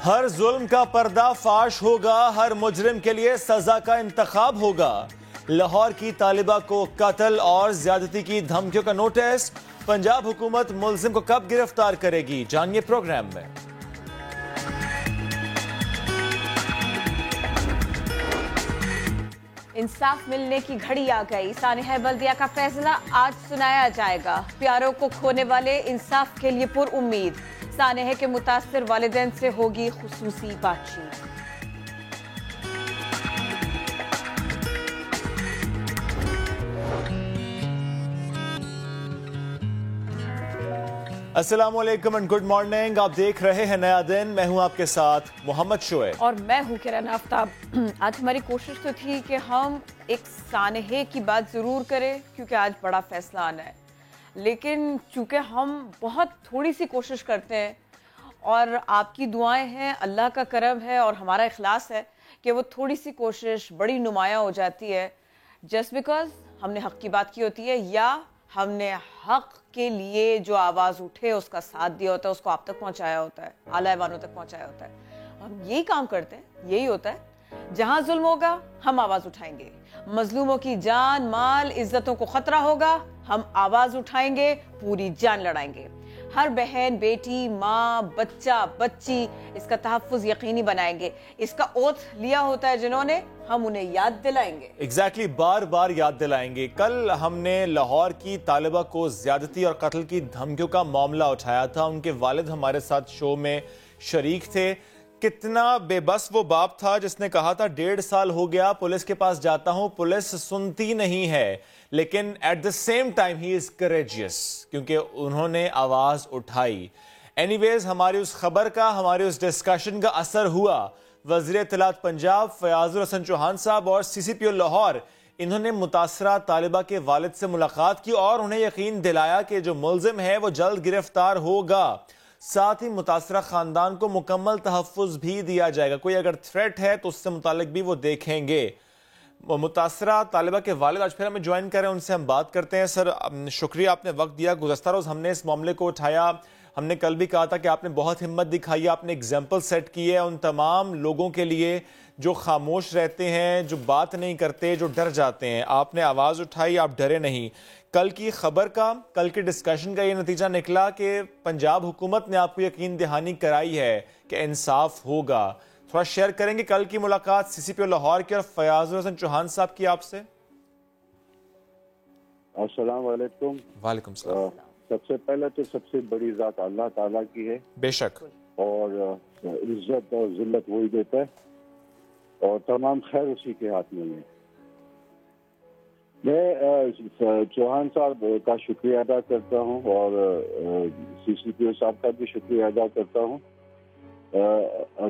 ہر ظلم کا پردہ فاش ہوگا، ہر مجرم کے لیے سزا کا انتخاب ہوگا۔ لاہور کی طالبہ کو قتل اور زیادتی کی دھمکیوں کا نوٹس، پنجاب حکومت ملزم کو کب گرفتار کرے گی، جانیے پروگرام میں۔ انصاف ملنے کی گھڑی آ گئی، سانحہ بلدیہ کا فیصلہ آج سنایا جائے گا۔ پیاروں کو کھونے والے انصاف کے لیے پر امید، سانحہ کے متاثر والدین سے ہوگی خصوصی بات چیت۔ السلام علیکم اینڈ گڈ مارننگ، آپ دیکھ رہے ہیں نیا دن، میں ہوں آپ کے ساتھ محمد شعیب اور میں ہوں کرن آفتاب۔ آج ہماری کوشش تو تھی کہ ہم ایک سانحے کی بات ضرور کریں کیونکہ آج بڑا فیصلہ آنا ہے، لیکن چونکہ ہم بہت تھوڑی سی کوشش کرتے ہیں اور آپ کی دعائیں ہیں، اللہ کا کرم ہے اور ہمارا اخلاص ہے کہ وہ تھوڑی سی کوشش بڑی نمایاں ہو جاتی ہے، جسٹ بیکاز ہم نے حق کی بات کی ہوتی ہے یا ہم نے حق کے لیے جو آواز اٹھے اس کا ساتھ دیا ہوتا ہے، اس کو آپ تک پہنچایا ہوتا ہے، اعلیٰ ایوانوں تک پہنچایا ہوتا ہے۔ ہم یہی کام کرتے ہیں، یہی ہوتا ہے، جہاں ظلم ہوگا ہم آواز اٹھائیں گے، مظلوموں کی جان مال عزتوں کو خطرہ ہوگا ہم آواز اٹھائیں گے، پوری جان لڑائیں گے۔ ہر بہن بیٹی ماں بچہ بچی اس کا تحفظ یقینی بنائیں گے، اس کا اوتھ لیا ہوتا ہے جنہوں نے، ہم انہیں یاد دلائیں گے۔ ایگزیکٹلی بار بار یاد دلائیں گے۔ کل ہم نے لاہور کی طالبہ کو زیادتی اور قتل کی دھمکیوں کا معاملہ اٹھایا تھا، ان کے والد ہمارے ساتھ شو میں شریک تھے۔ کتنا بے بس وہ باپ تھا جس نے کہا تھا 1.5 سال ہو گیا پولیس کے پاس جاتا ہوں، پولیس سنتی نہیں ہے، لیکن ایٹ دا سیم ٹائم ہی از کریجیس کیونکہ انہوں نے آواز اٹھائی۔ اینی ویز ہماری اس خبر کا، ہماری اس ڈسکشن کا اثر ہوا۔ وزیر اطلاعات پنجاب فیاض الحسن چوہان صاحب اور سی سی پی او لاہور، انہوں نے متاثرہ طالبہ کے والد سے ملاقات کی اور انہیں یقین دلایا کہ جو ملزم ہے وہ جلد گرفتار ہوگا، ساتھ ہی متاثرہ خاندان کو مکمل تحفظ بھی دیا جائے گا، کوئی اگر تھریٹ ہے تو اس سے متعلق بھی وہ دیکھیں گے۔ متاثرہ طالبہ کے والد آج پھر ہمیں جوائن کریں، ان سے ہم بات کرتے ہیں۔ سر شکریہ، آپ نے وقت دیا۔ گزشتہ روز ہم نے اس معاملے کو اٹھایا، ہم نے کل بھی کہا تھا کہ آپ نے بہت ہمت دکھائی، آپ نے ایگزامپل سیٹ کی ہے ان تمام لوگوں کے لیے جو خاموش رہتے ہیں، جو بات نہیں کرتے، جو ڈر جاتے ہیں۔ آپ نے آواز اٹھائی، آپ ڈرے نہیں۔ کل کی خبر کا، کل کی ڈسکشن کا یہ نتیجہ نکلا کہ پنجاب حکومت نے آپ کو یقین دہانی کرائی ہے کہ انصاف ہوگا۔ تھوڑا شیئر کریں گے کل کی ملاقات سی سی پی او لاہور کی اور فیاض الحسن چوہان صاحب کی آپ سے؟ السلام علیکم۔ وعلیکم السلام۔ سب سے پہلے تو سب سے بڑی ذات اللہ تعالیٰ کی ہے، بے شک، اور عزت اور ذلت وہی دیتا ہے اور تمام خیر اسی کے ہاتھ میں ہے۔ میں چوہان صاحب کا شکریہ ادا کرتا ہوں اور سی سی پی او صاحب کا بھی شکریہ ادا کرتا ہوں۔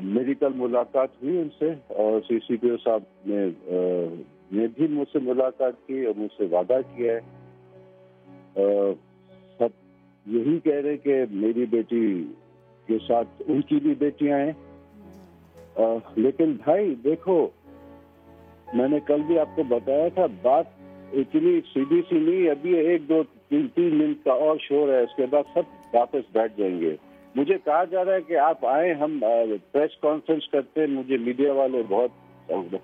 میری کل ملاقات ہوئی ان سے اور سی سی پی او صاحب نے بھی مجھ سے ملاقات کی اور مجھ سے وعدہ کیا ہے۔ سب یہی کہہ رہے کہ میری بیٹی کے ساتھ ان کی بھی بیٹیاں ہیں، لیکن بھائی دیکھو، میں نے کل بھی آپ کو بتایا تھا، بات اتنی سیدھی سی نہیں، ابھی 1 2 3 منٹ کا اور شور ہے، اس کے بعد سب واپس بیٹھ جائیں گے۔ مجھے کہا جا رہا ہے کہ آپ آئیں، ہم پریس کانفرنس کرتے ہیں، مجھے میڈیا والے بہت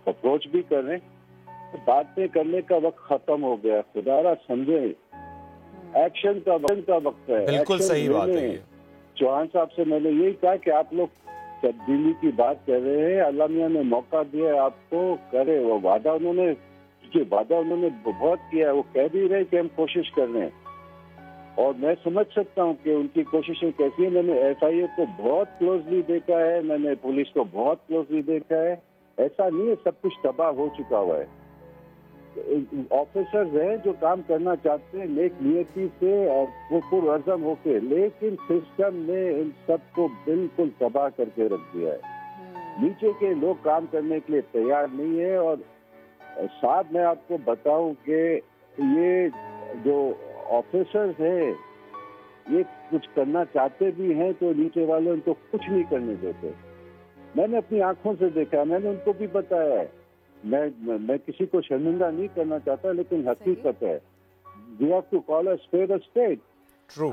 اپروچ بھی کر رہے ہیں، باتیں کرنے کا وقت ختم ہو گیا، خدا را سمجھیں، ایکشن کا وقت ہے۔ بالکل صحیح بات ہے یہ۔ چوہان صاحب سے میں نے یہی کہا کہ آپ لوگ تبدیلی کی بات کر رہے ہیں، اللہ میاں نے موقع دیا ہے آپ کو، کرے وہ وعدہ، انہوں نے بہت کیا ہے، وہ کہہ بھی رہے کہ ہم کوشش کر رہے ہیں، اور میں سمجھ سکتا ہوں کہ ان کی کوششیں کیسی ہیں۔ میں نے ایس آئی اے کو بہت کلوزلی دیکھا ہے، میں نے پولیس کو بہت کلوزلی دیکھا ہے، ایسا نہیں ہے سب کچھ تباہ ہو چکا ہوا ہے۔ آفیسرز ہیں جو کام کرنا چاہتے ہیں نیک نیتی سے اور وہ پرعزم ہو کے، لیکن سسٹم نے ان سب کو بالکل تباہ کر کے رکھ دیا ہے۔ نیچے کے لوگ کام کرنے کے لیے تیار نہیں ہے، اور ساتھ میں آپ کو بتاؤں کہ یہ جو آفیسرز ہیں یہ کچھ کرنا چاہتے بھی ہیں تو نیچے والے ان کو کچھ نہیں کرنے دیتے۔ میں نے اپنی آنکھوں سے دیکھا، میں نے ان کو بھی بتایا ہے، میں کسی کو شرمندہ نہیں کرنا چاہتا، لیکن حقیقت ہے، we have to call a spade a spade۔ True.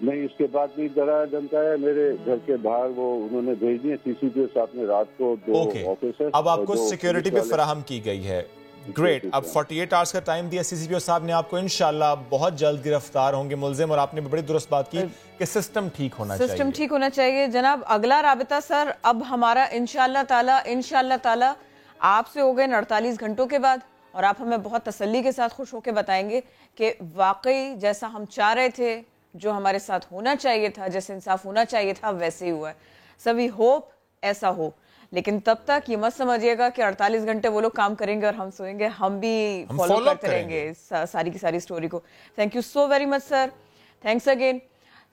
نہیں اس کے بعد بھی ڈرایا دھمکایا میرے گھر کے باہر، وہ انہوں نے بھیج دیے سی سی پی او صاحب نے رات کو 2 آفیسر. اب آپ کو سیکیورٹی بھی فراہم کی گئی ہے. گریٹ. اب 48 آورز کا ٹائم دیا سی سی پی او صاحب نے آپ کو. انشاءاللہ بہت جلد گرفتار ہوں گے ملزم. اور آپ نے بڑی درست بات کی کہ سسٹم ٹھیک ہونا چاہیے. سسٹم ٹھیک ہونا چاہیے جناب. اگلا رابطہ سر اب ہمارا انشاءاللہ تعالی آپ سے ہو گئے 48 گھنٹوں کے بعد، اور آپ ہمیں بہت تسلی کے ساتھ خوش ہو کے بتائیں گے کہ واقعی جیسا ہم چاہ رہے تھے، جو ہمارے ساتھ ہونا چاہیے تھا، جیسے انصاف ہونا چاہیے تھا، ویسے ہی ہوا ہے. سبھی ہوپ ایسا ہو. لیکن تب تک یہ مت سمجھیے گا کہ 48 گھنٹے وہ لوگ کام کریں گے اور ہم سوئیں گے. ہم بھی فالو کرتے رہیں گے ساری کی ساری سٹوری کو. Thank you so very much sir. Thanks again.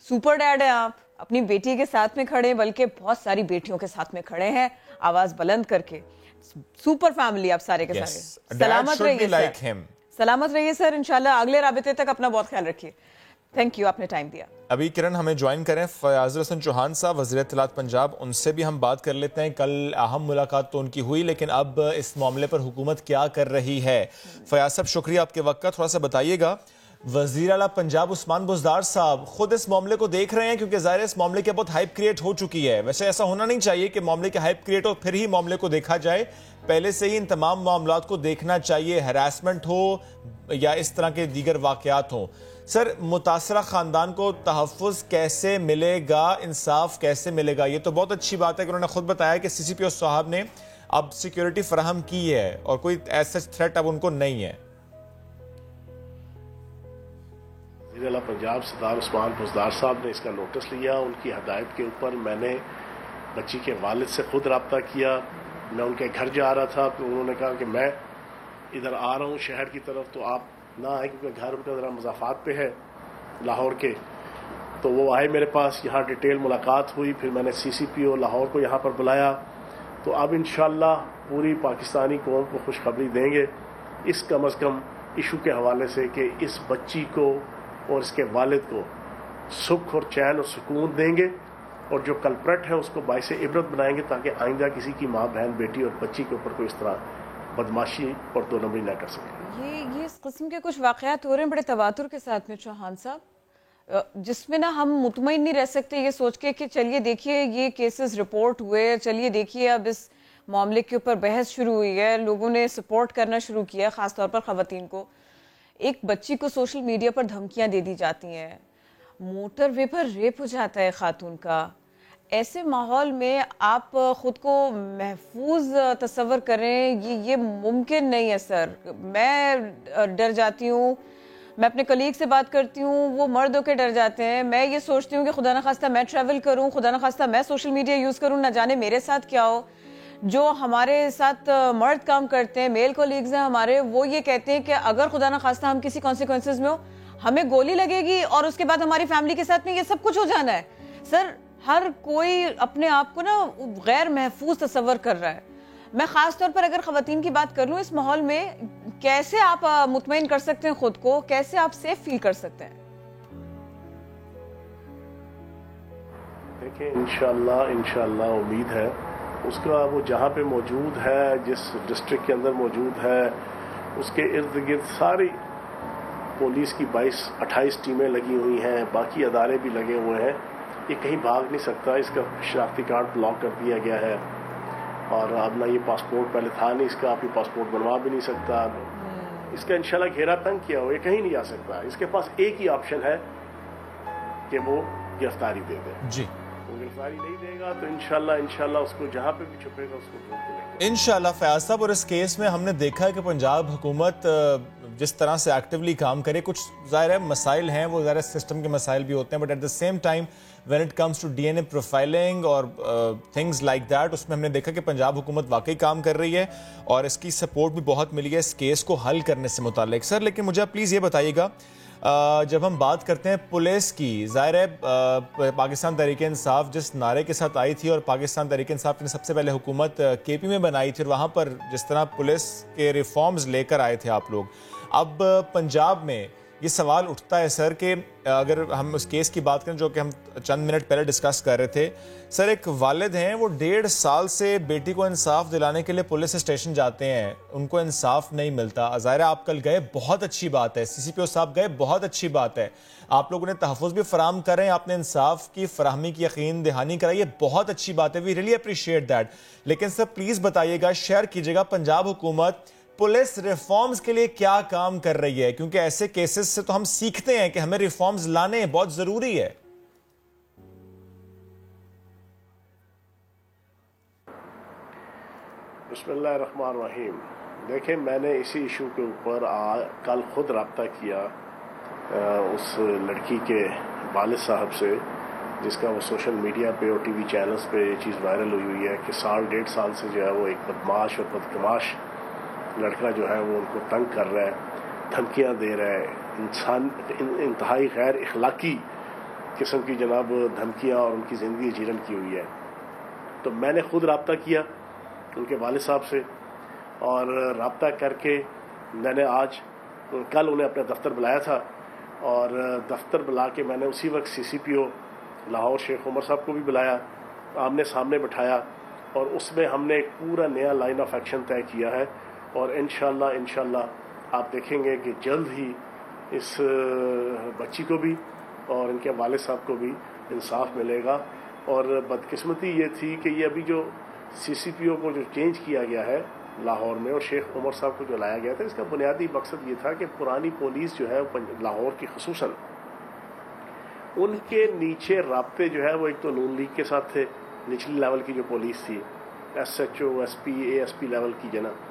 Super dad ہیں آپ، اپنی بیٹی کے ساتھ میں کھڑے ہیں، بلکہ بہت ساری بیٹیوں کے ساتھ میں کھڑے ہیں آواز بلند کر کے. سپر فیملی آپ سارے کے سارے. سلامت رہیے سر. سلامت رہیے سر. انشاءاللہ اگلے رابطے تک اپنا بہت خیال رکھیے. تھینک یو، آپ نے ٹائم دیا. ابھی کرن ہمیں جوائن کریں فیاض الحسن چوہان صاحب، وزیر اطلاعات پنجاب. ان سے بھی ہم بات کر لیتے ہیں. کل اہم ملاقات تو ان کی ہوئی، لیکن اب اس معاملے پر حکومت کیا کر رہی ہے؟ فیاض صاحب شکریہ آپ کے وقت کا. تھوڑا سا بتائیے گا، وزیر اعلیٰ پنجاب عثمان بزدار صاحب خود اس معاملے کو دیکھ رہے ہیں؟ کیونکہ ظاہر اس معاملے کے بہت ہائپ کریٹ ہو چکی ہے. ویسے ایسا ہونا نہیں چاہیے کہ معاملے کے ہائپ کریٹ ہو پھر ہی معاملے کو دیکھا جائے. پہلے سے ہی ان تمام معاملات کو دیکھنا چاہیے، ہراسمنٹ ہو یا اس طرح کے دیگر واقعات ہوں. سر، متاثرہ خاندان کو تحفظ کیسے ملے گا، انصاف کیسے ملے گا؟ یہ تو بہت اچھی بات ہے کہ انہوں نے خود بتایا کہ سی سی پی او صاحب نے اب سیکیورٹی فراہم کی ہے اور کوئی ایسا تھریٹ اب ان کو نہیں ہے. وزیر اعلیٰ پنجاب سردار عثمان بزدار صاحب نے اس کا نوٹس لیا. ان کی ہدایت کے اوپر میں نے بچی کے والد سے خود رابطہ کیا. میں ان کے گھر جا رہا تھا تو انہوں نے کہا کہ میں ادھر آ رہا ہوں شہر کی طرف، تو آپ نہ آئے کیونکہ گھر ان کا ذرا مضافات پہ ہے لاہور کے. تو وہ آئے میرے پاس، یہاں ڈیٹیل ملاقات ہوئی. پھر میں نے سی سی پی او لاہور کو یہاں پر بلایا. تو اب انشاءاللہ پوری پاکستانی قوم کو خوشخبری دیں گے اس کم از کم ایشو کے حوالے سے کہ اس بچی کو اور اس کے والد کو سکھ اور چین اور سکون دیں گے، اور جو کلپریٹ ہے اس کو باعث عبرت بنائیں گے تاکہ آئندہ کسی کی ماں بہن بیٹی اور بچی کے اوپر کوئی اس طرح بدماشی اور دو نمبری نہ کر سکے. یہ اس قسم کے کچھ واقعات ہو رہے ہیں بڑے تواتر کے ساتھ میں چوہان صاحب، جس میں نا ہم مطمئن نہیں رہ سکتے یہ سوچ کے کہ چلیے دیکھیے یہ کیسز رپورٹ ہوئے، چلیے دیکھیے اب اس معاملے کے اوپر بحث شروع ہوئی ہے، لوگوں نے سپورٹ کرنا شروع کیا، خاص طور پر خواتین کو. ایک بچی کو سوشل میڈیا پر دھمکیاں دے دی جاتی ہیں، موٹر وے پر ریپ ہو جاتا ہے خاتون کا. ایسے ماحول میں آپ خود کو محفوظ تصور کریں، یہ ممکن نہیں ہے سر. میں ڈر جاتی ہوں، میں اپنے کلیگ سے بات کرتی ہوں، وہ مرد ہو کے ڈر جاتے ہیں. میں یہ سوچتی ہوں کہ خدا نخواستہ میں ٹریول کروں، خدا نخواستہ میں سوشل میڈیا یوز کروں، نہ جانے میرے ساتھ کیا ہو. جو ہمارے ساتھ مرد کام کرتے ہیں، میل کولیگز ہیں ہمارے، وہ یہ کہتے ہیں کہ اگر خدا نخواستہ ہم کسی کانسیکوینسز میں ہو، ہمیں گولی لگے گی اور اس کے بعد ہماری فیملی کے ساتھ میں یہ سب کچھ ہو جانا ہے. سر، ہر کوئی اپنے آپ کو نا غیر محفوظ تصور کر رہا ہے. میں خاص طور پر اگر خواتین کی بات کر لوں، اس ماحول میں کیسے آپ مطمئن کر سکتے ہیں خود کو، کیسے آپ سیف فیل کر سکتے ہیں؟ دیکھیں انشاءاللہ امید ہے اس کا، وہ جہاں پہ موجود ہے، جس ڈسٹرکٹ کے اندر موجود ہے، اس کے ارد گرد ساری پولیس کی 22-28 ٹیمیں لگی ہوئی ہیں، باقی ادارے بھی لگے ہوئے ہیں. یہ کہیں بھاگ نہیں سکتا. اس کا شناختی کارڈ بلاک کر دیا گیا ہے، اور اب نہ یہ پاسپورٹ پہلے تھا نہیں اس کا، آپ یہ پاسپورٹ بنوا بھی نہیں سکتا. اس کا انشاءاللہ گھیرا تنگ کیا ہو، یہ کہیں نہیں جا سکتا. اس کے پاس ایک ہی آپشن ہے کہ وہ گرفتاری دے دے. جی، وہ گرفتاری نہیں دے گا تو انشاءاللہ اس کو جہاں پہ بھی چھپے گا اس کو ڈھونڈ کے لیں گے انشاءاللہ. فیاض صاحب، اور اس کیس میں ہم نے دیکھا ہے کہ پنجاب حکومت جس طرح سے ایکٹیولی کام کرے، کچھ ظاہر ہے مسائل ہیں، وہ ظاہر سسٹم کے مسائل بھی ہوتے ہیں، but at the same time when it comes to D N A profiling اور تھنگز لائک دیٹ، اس میں ہم نے دیکھا کہ پنجاب حکومت واقعی کام کر رہی ہے اور اس کی سپورٹ بھی بہت ملی ہے اس کیس کو حل کرنے سے متعلق. سر، لیکن مجھے پلیز یہ بتائیے گا، جب ہم بات کرتے ہیں پولیس کی، ظاہر ہے پاکستان تحریک انصاف جس نعرے کے ساتھ آئی تھی، اور پاکستان تحریک انصاف نے سب سے پہلے حکومت کے پی میں بنائی تھی، اور وہاں پر جس طرح پولیس کے ریفارمز لے کر آئے تھے آپ لوگ، اب پنجاب میں یہ سوال اٹھتا ہے سر کہ اگر ہم اس کیس کی بات کریں جو کہ ہم چند منٹ پہلے ڈسکس کر رہے تھے سر، ایک والد ہیں وہ 1.5 سال سے بیٹی کو انصاف دلانے کے لیے پولیس اسٹیشن جاتے ہیں، ان کو انصاف نہیں ملتا۔ ظاہر آپ کل گئے، بہت اچھی بات ہے، CCPO صاحب گئے، بہت اچھی بات ہے، آپ لوگوں نے تحفظ بھی فراہم کر رہے ہیں، آپ نے انصاف کی فراہمی کی یقین دہانی کرائی، یہ بہت اچھی بات ہے، وی ریئلی اپریشیٹ دیٹ۔ لیکن سر پلیز بتائیے گا، شیئر کیجیے گا، پنجاب حکومت پولیس ریفارمز کے لیے کیا کام کر رہی ہے؟ کیونکہ ایسے کیسز سے تو ہم سیکھتے ہیں کہ ہمیں ریفارمز لانے بہت ضروری ہے۔ بسم اللہ الرحمن الرحیم۔ دیکھیں، میں نے اسی ایشو کے اوپر کل خود رابطہ کیا اس لڑکی کے والد صاحب سے، جس کا وہ سوشل میڈیا پہ اور TV چینلز پہ یہ چیز وائرل ہوئی ہے کہ 1.5 سال سے جو ہے وہ ایک بدماش اور بدگماش لڑکا جو ہے وہ ان کو تنگ کر رہا ہے، دھمکیاں دے رہا ہے، انتہائی غیر اخلاقی قسم کی جناب دھمکیاں اور ان کی زندگی جیرن کی ہوئی ہے۔ تو میں نے خود رابطہ کیا ان کے والد صاحب سے، اور رابطہ کر کے میں نے کل انہیں اپنے دفتر بلایا تھا، اور دفتر بلا کے میں نے اسی وقت CCPO لاہور شیخ عمر صاحب کو بھی بلایا، آمنے سامنے بٹھایا، اور اس میں ہم نے ایک پورا نیا لائن آف ایکشن طے کیا ہے، اور انشاءاللہ آپ دیکھیں گے کہ جلد ہی اس بچی کو بھی اور ان کے والد صاحب کو بھی انصاف ملے گا۔ اور بدقسمتی یہ تھی کہ یہ ابھی جو CCPO کو جو چینج کیا گیا ہے لاہور میں اور شیخ عمر صاحب کو جو لایا گیا تھا، اس کا بنیادی مقصد یہ تھا کہ پرانی پولیس جو ہے لاہور کی خصوصاً ان کے نیچے رابطے جو ہے وہ ایک تو نون لیگ کے ساتھ تھے، نچلی لیول کی جو پولیس تھی، SHO SP ASP لیول کی جناب،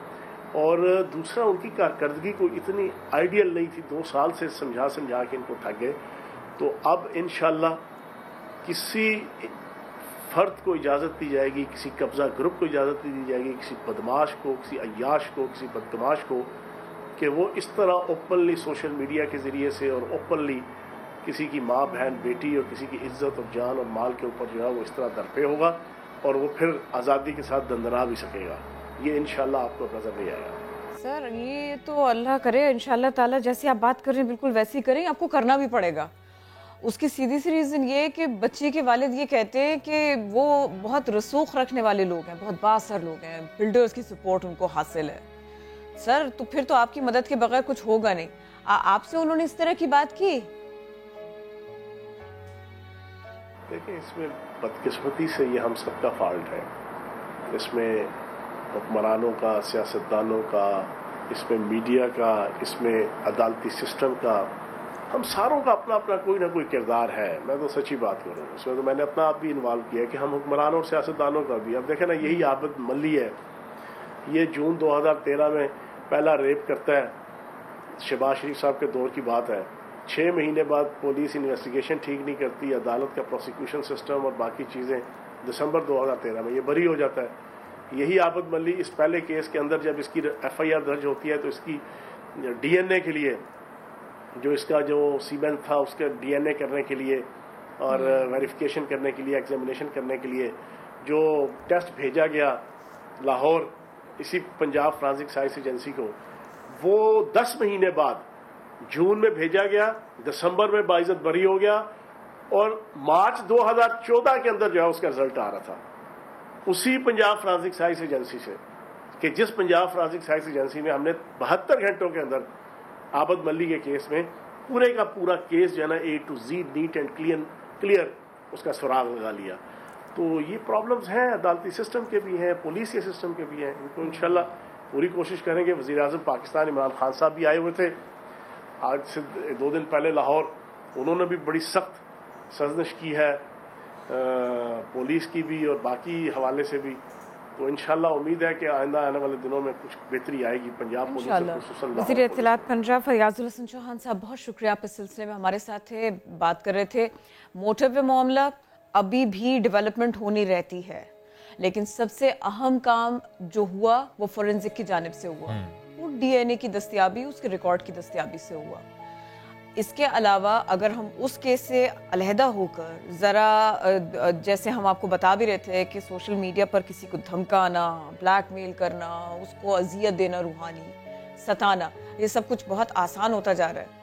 اور دوسرا ان کی کارکردگی کو اتنی آئیڈیل نہیں تھی، 2 سال سے سمجھا کے ان کو تھک گئے۔ تو اب انشاءاللہ کسی فرد کو اجازت دی جائے گی، کسی قبضہ گروپ کو اجازت دی جائے گی، کسی بدماش کو، کسی عیاش کو، کسی بدتماش کو، کہ وہ اس طرح اوپنلی سوشل میڈیا کے ذریعے سے اور اوپنلی کسی کی ماں بہن بیٹی اور کسی کی عزت اور جان اور مال کے اوپر جو ہے وہ اس طرح درپے ہوگا، اور وہ پھر آزادی کے ساتھ دندنا بھی سکے گا۔ یہ انشاءاللہ آپ کو نظر نہیں آئے گا۔ سر یہ تو اللہ کرے انشاءاللہ تعالی جیسی آپ بات کر رہے ہیں بالکل ویسی کریں، آپ کو کرنا بھی پڑے گا۔ اس کی سیدھی سی ریزن یہ کہ بچی کے والد یہ کہتے ہیں کہ وہ بہت رسوخ رکھنے والے لوگ ہیں، بہت بااثر لوگ ہیں، بلڈرز کی سپورٹ ان کو حاصل ہے۔ سر تو پھر تو آپ کی مدد کے بغیر کچھ ہوگا نہیں۔ آپ سے انہوں نے اس طرح کی بات کی؟ دیکھیں، اس میں بدقسمتی سے یہ ہم سب کا فالٹ ہے، اس میں حکمرانوں کا، سیاستدانوں کا، اس میں میڈیا کا، اس میں عدالتی سسٹم کا، ہم ساروں کا اپنا اپنا کوئی نہ کوئی کردار ہے۔ میں تو سچی بات کروں، اس میں تو میں نے اپنا آپ بھی انوالو کیا ہے کہ ہم حکمرانوں اور سیاستدانوں کا بھی۔ اب دیکھیں نا، یہی عابد ملی ہے، یہ جون 2013 میں پہلا ریپ کرتا ہے، شہباز شریف صاحب کے دور کی بات ہے، 6 مہینے بعد پولیس انویسٹیگیشن ٹھیک نہیں کرتی، عدالت کا پروسیکیوشن سسٹم اور باقی چیزیں، دسمبر 2013 میں یہ بری ہو جاتا ہے۔ یہی عابد ملی اس پہلے کیس کے اندر جب اس کی FIR درج ہوتی ہے تو اس کی DNA کے لیے، جو اس کا جو سیمن تھا اس کا DNA کرنے کے لیے اور ویریفیکیشن کرنے کے لیے، ایگزامینیشن کرنے کے لیے جو ٹیسٹ بھیجا گیا لاہور اسی پنجاب فرانزک سائنس ایجنسی کو، وہ 10 مہینے بعد جون میں بھیجا گیا، دسمبر میں باعزت بری ہو گیا، اور مارچ 2014 کے اندر جو ہے اس کا رزلٹ آ رہا تھا اسی پنجاب فرانزک سائنس ایجنسی سے، کہ جس پنجاب فرانزک سائنس ایجنسی میں ہم نے 72 گھنٹوں کے اندر عابد ملی کے کیس میں پورے کا پورا کیس جو ہے نا A to Z net and clear اس کا سراغ لگا لیا۔ تو یہ پرابلمز ہیں، عدالتی سسٹم کے بھی ہیں، پولیس کے سسٹم کے بھی ہیں، ان کو انشاءاللہ پوری کوشش کریں گے۔ وزیر اعظم پاکستان عمران خان صاحب بھی آئے ہوئے تھے آج سے 2 دن پہلے لاہور، انہوں نے بھی بڑی سخت سرزنش کی ہے پولیس کی بھی اور باقی حوالے سے بھی۔ تو انشاءاللہ امید ہے کہ آئندہ آنے والے دنوں میں کچھ بہتری آئے گی پنجاب پولیس اور خصوصاً لاہور۔ وزیر اطلاعات پنجاب فیاض الحسن چوہان صاحب، بہت شکریہ، آپ اس سلسلے میں ہمارے ساتھ تھے، بات کر رہے تھے۔ موٹو معاملہ ابھی بھی ڈیولپمنٹ ہونی رہتی ہے، لیکن سب سے اہم کام جو ہوا وہ فورنزک کی جانب سے ہوا، وہ DNA کی دستیابی، اس کے ریکارڈ کی دستیابی سے ہوا۔ اس کے علاوہ اگر ہم اس کیس سے علیحدہ ہو کر ذرا جیسے ہم آپ کو بتا بھی رہے تھے کہ سوشل میڈیا پر کسی کو دھمکانا، بلیک میل کرنا، اس کو اذیت دینا، روحانی ستانا، یہ سب کچھ بہت آسان ہوتا جا رہا ہے۔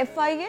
FIA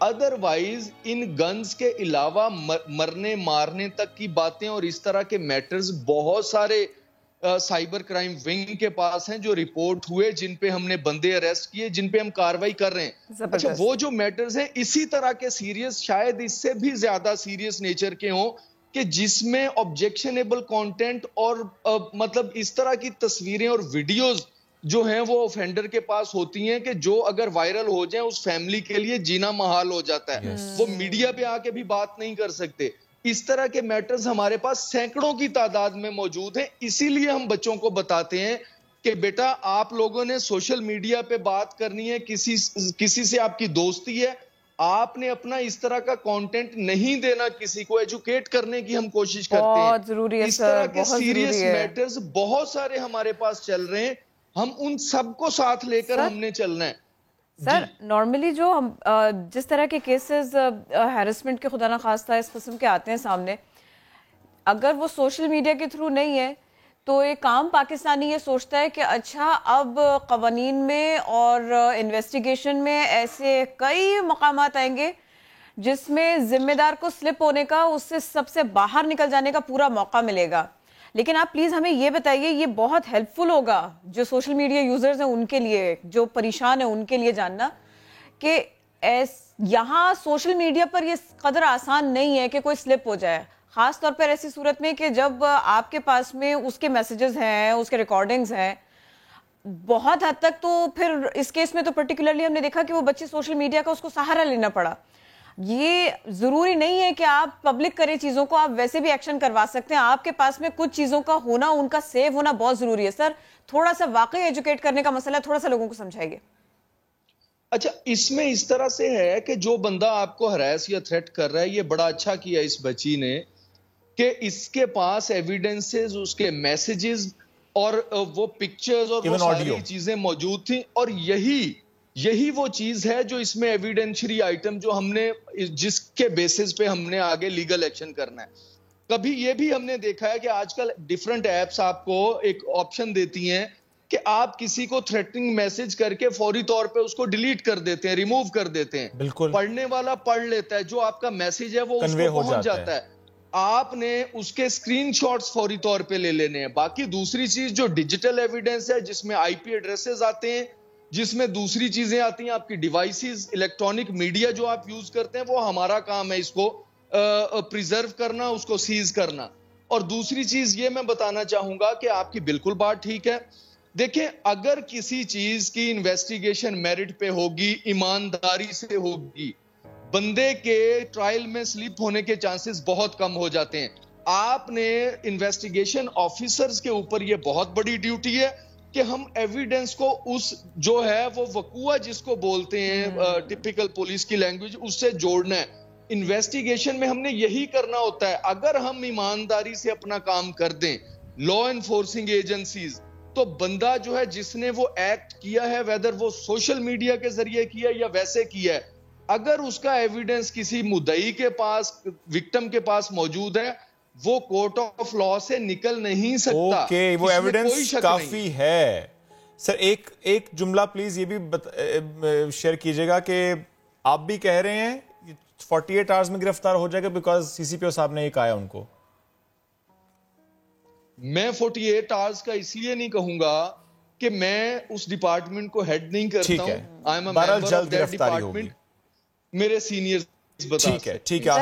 ادروائز ان گنز کے علاوہ مرنے مارنے تک کی باتیں اور اس طرح کے میٹرز بہت سارے سائبر کرائم ونگ کے پاس ہیں جو رپورٹ ہوئے، جن پہ ہم نے بندے اریسٹ کیے، جن پہ ہم کاروائی کر رہے ہیں. اچھا وہ جو میٹرز ہیں اسی طرح کے سیریس، شاید اس سے بھی زیادہ سیریس نیچر کے ہوں کہ جس میں آبجیکشنیبل کانٹینٹ اور مطلب اس طرح کی تصویریں اور ویڈیوز جو ہیں وہ آفینڈر کے پاس ہوتی ہیں کہ جو اگر وائرل ہو جائیں اس فیملی کے لیے جینا محال ہو جاتا ہے. وہ میڈیا پہ آ کے بھی بات نہیں کر سکتے. اس طرح کے میٹرز ہمارے پاس سینکڑوں کی تعداد میں موجود ہیں. اسی لیے ہم بچوں کو بتاتے ہیں کہ بیٹا آپ لوگوں نے سوشل میڈیا پہ بات کرنی ہے، کسی سے آپ کی دوستی ہے، آپ نے اپنا اس طرح کا کانٹینٹ نہیں دینا کسی کو. ایجوکیٹ کرنے کی ہم کوشش کرتے ہیں. بہت ضروری ہے اس طرح کے سیریس میٹرز بہت سارے ہمارے پاس چل رہے ہیں. ہم ان سب کو ساتھ لے کر ہم نے چلنا ہے. سر نارملی جو ہم جس طرح کے کیسز ہیرسمنٹ کے خدا نخواستہ اس قسم کے آتے ہیں سامنے، اگر وہ سوشل میڈیا کے تھرو نہیں ہے تو ایک عام پاکستانی یہ سوچتا ہے کہ اچھا اب قوانین میں اور انویسٹیگیشن میں ایسے کئی مقامات آئیں گے جس میں ذمہ دار کو سلپ ہونے کا، اس سے سب سے باہر نکل جانے کا پورا موقع ملے گا. لیکن آپ پلیز ہمیں یہ بتائیے، یہ بہت ہیلپ فل ہوگا جو سوشل میڈیا یوزرز ہیں ان کے لیے، جو پریشان ہیں ان کے لیے جاننا کہ یہاں سوشل میڈیا پر یہ قدر آسان نہیں ہے کہ کوئی سلپ ہو جائے، خاص طور پر ایسی صورت میں کہ جب آپ کے پاس میں اس کے میسیجز ہیں، اس کے ریکارڈنگز ہیں. بہت حد تک تو پھر اس کیس میں تو پرٹیکولرلی ہم نے دیکھا کہ وہ بچے سوشل میڈیا کا اس کو سہارا لینا پڑا. یہ ضروری نہیں ہے کہ آپ پبلک کریں چیزوں کو، آپ ویسے بھی ایکشن کروا سکتے ہیں. آپ کے پاس میں کچھ چیزوں کا ہونا، ان کا سیو ہونا بہت ضروری ہے. سر تھوڑا سا واقعی ایجوکیٹ کرنے کا مسئلہ تھوڑا سا لوگوں کو سمجھائیے. اچھا اس میں اس طرح سے ہے کہ جو بندہ آپ کو ہراس یا تھریٹ کر رہا ہے، یہ بڑا اچھا کیا اس بچی نے کہ اس کے پاس ایویڈنسز، اس کے میسیجز اور وہ پکچرز اور وہ ساری چیزیں موجود تھیں. اور یہی وہ چیز ہے جو اس میں ایویڈنشری آئٹم جو ہم نے جس کے بیسس پہ ہم نے آگے لیگل ایکشن کرنا ہے. کبھی یہ بھی ہم نے دیکھا ہے کہ آج کل ڈیفرنٹ ایپس آپ کو ایک آپشن دیتی ہیں کہ آپ کسی کو تھریٹنگ میسج کر کے فوری طور پہ اس کو ڈیلیٹ کر دیتے ہیں، ریموو کر دیتے ہیں. بالکل پڑھنے والا پڑھ لیتا ہے، جو آپ کا میسج ہے وہ اس کو پہنچ جاتا ہے. آپ نے اس کے اسکرین شاٹس فوری طور پہ لے لینے ہیں. باقی دوسری چیز جو ڈیجیٹل ایویڈنس ہے، جس میں آئی پی ایڈریسز آتے ہیں، جس میں دوسری چیزیں آتی ہیں، آپ کی ڈیوائسز، الیکٹرانک میڈیا جو آپ یوز کرتے ہیں، وہ ہمارا کام ہے اس کو پریزرو کرنا، اس کو سیز کرنا. اور دوسری چیز یہ میں بتانا چاہوں گا کہ آپ کی بالکل بات ٹھیک ہے. دیکھیں اگر کسی چیز کی انویسٹیگیشن میرٹ پہ ہوگی، ایمانداری سے ہوگی، بندے کے ٹرائل میں سلیپ ہونے کے چانسز بہت کم ہو جاتے ہیں. آپ نے انویسٹیگیشن آفیسرز کے اوپر یہ بہت بڑی ڈیوٹی ہے کہ ہم ایویڈنس کو اس جو ہے وہ وقوع جس کو بولتے ہیں ٹپیکل پولیس کی لینگویج، اس سے جوڑنا ہے. انویسٹیگیشن میں ہم نے یہی کرنا ہوتا ہے. اگر ہم ایمانداری سے اپنا کام کر دیں، لا انفورسنگ ایجنسیز، تو بندہ جو ہے جس نے وہ ایکٹ کیا ہے، ویدر وہ سوشل میڈیا کے ذریعے کیا یا ویسے کیا ہے، اگر اس کا ایویڈنس کسی مدعی کے پاس، وکٹم کے پاس موجود ہے، وہ کورٹ آف لا سے نکل نہیں سکتا. اوکے، وہ ایویڈنس کافی ہے. سر ایک جملہ پلیز یہ بھی شیئر کیجئے گا کہ آپ بھی کہہ رہے ہیں 48 آورز میں گرفتار ہو جائے گا بیکاز سی سی پی او صاحب نے یہ کہا ہے ان کو. میں 48 آورز کا اس لیے نہیں کہوں گا کہ میں اس ڈپارٹمنٹ کو ہیڈ نہیں کرتا ہوں. بہرحال جلد گرفتاری ہوگی. میرے سینئرز بتا. ٹھیک ہے.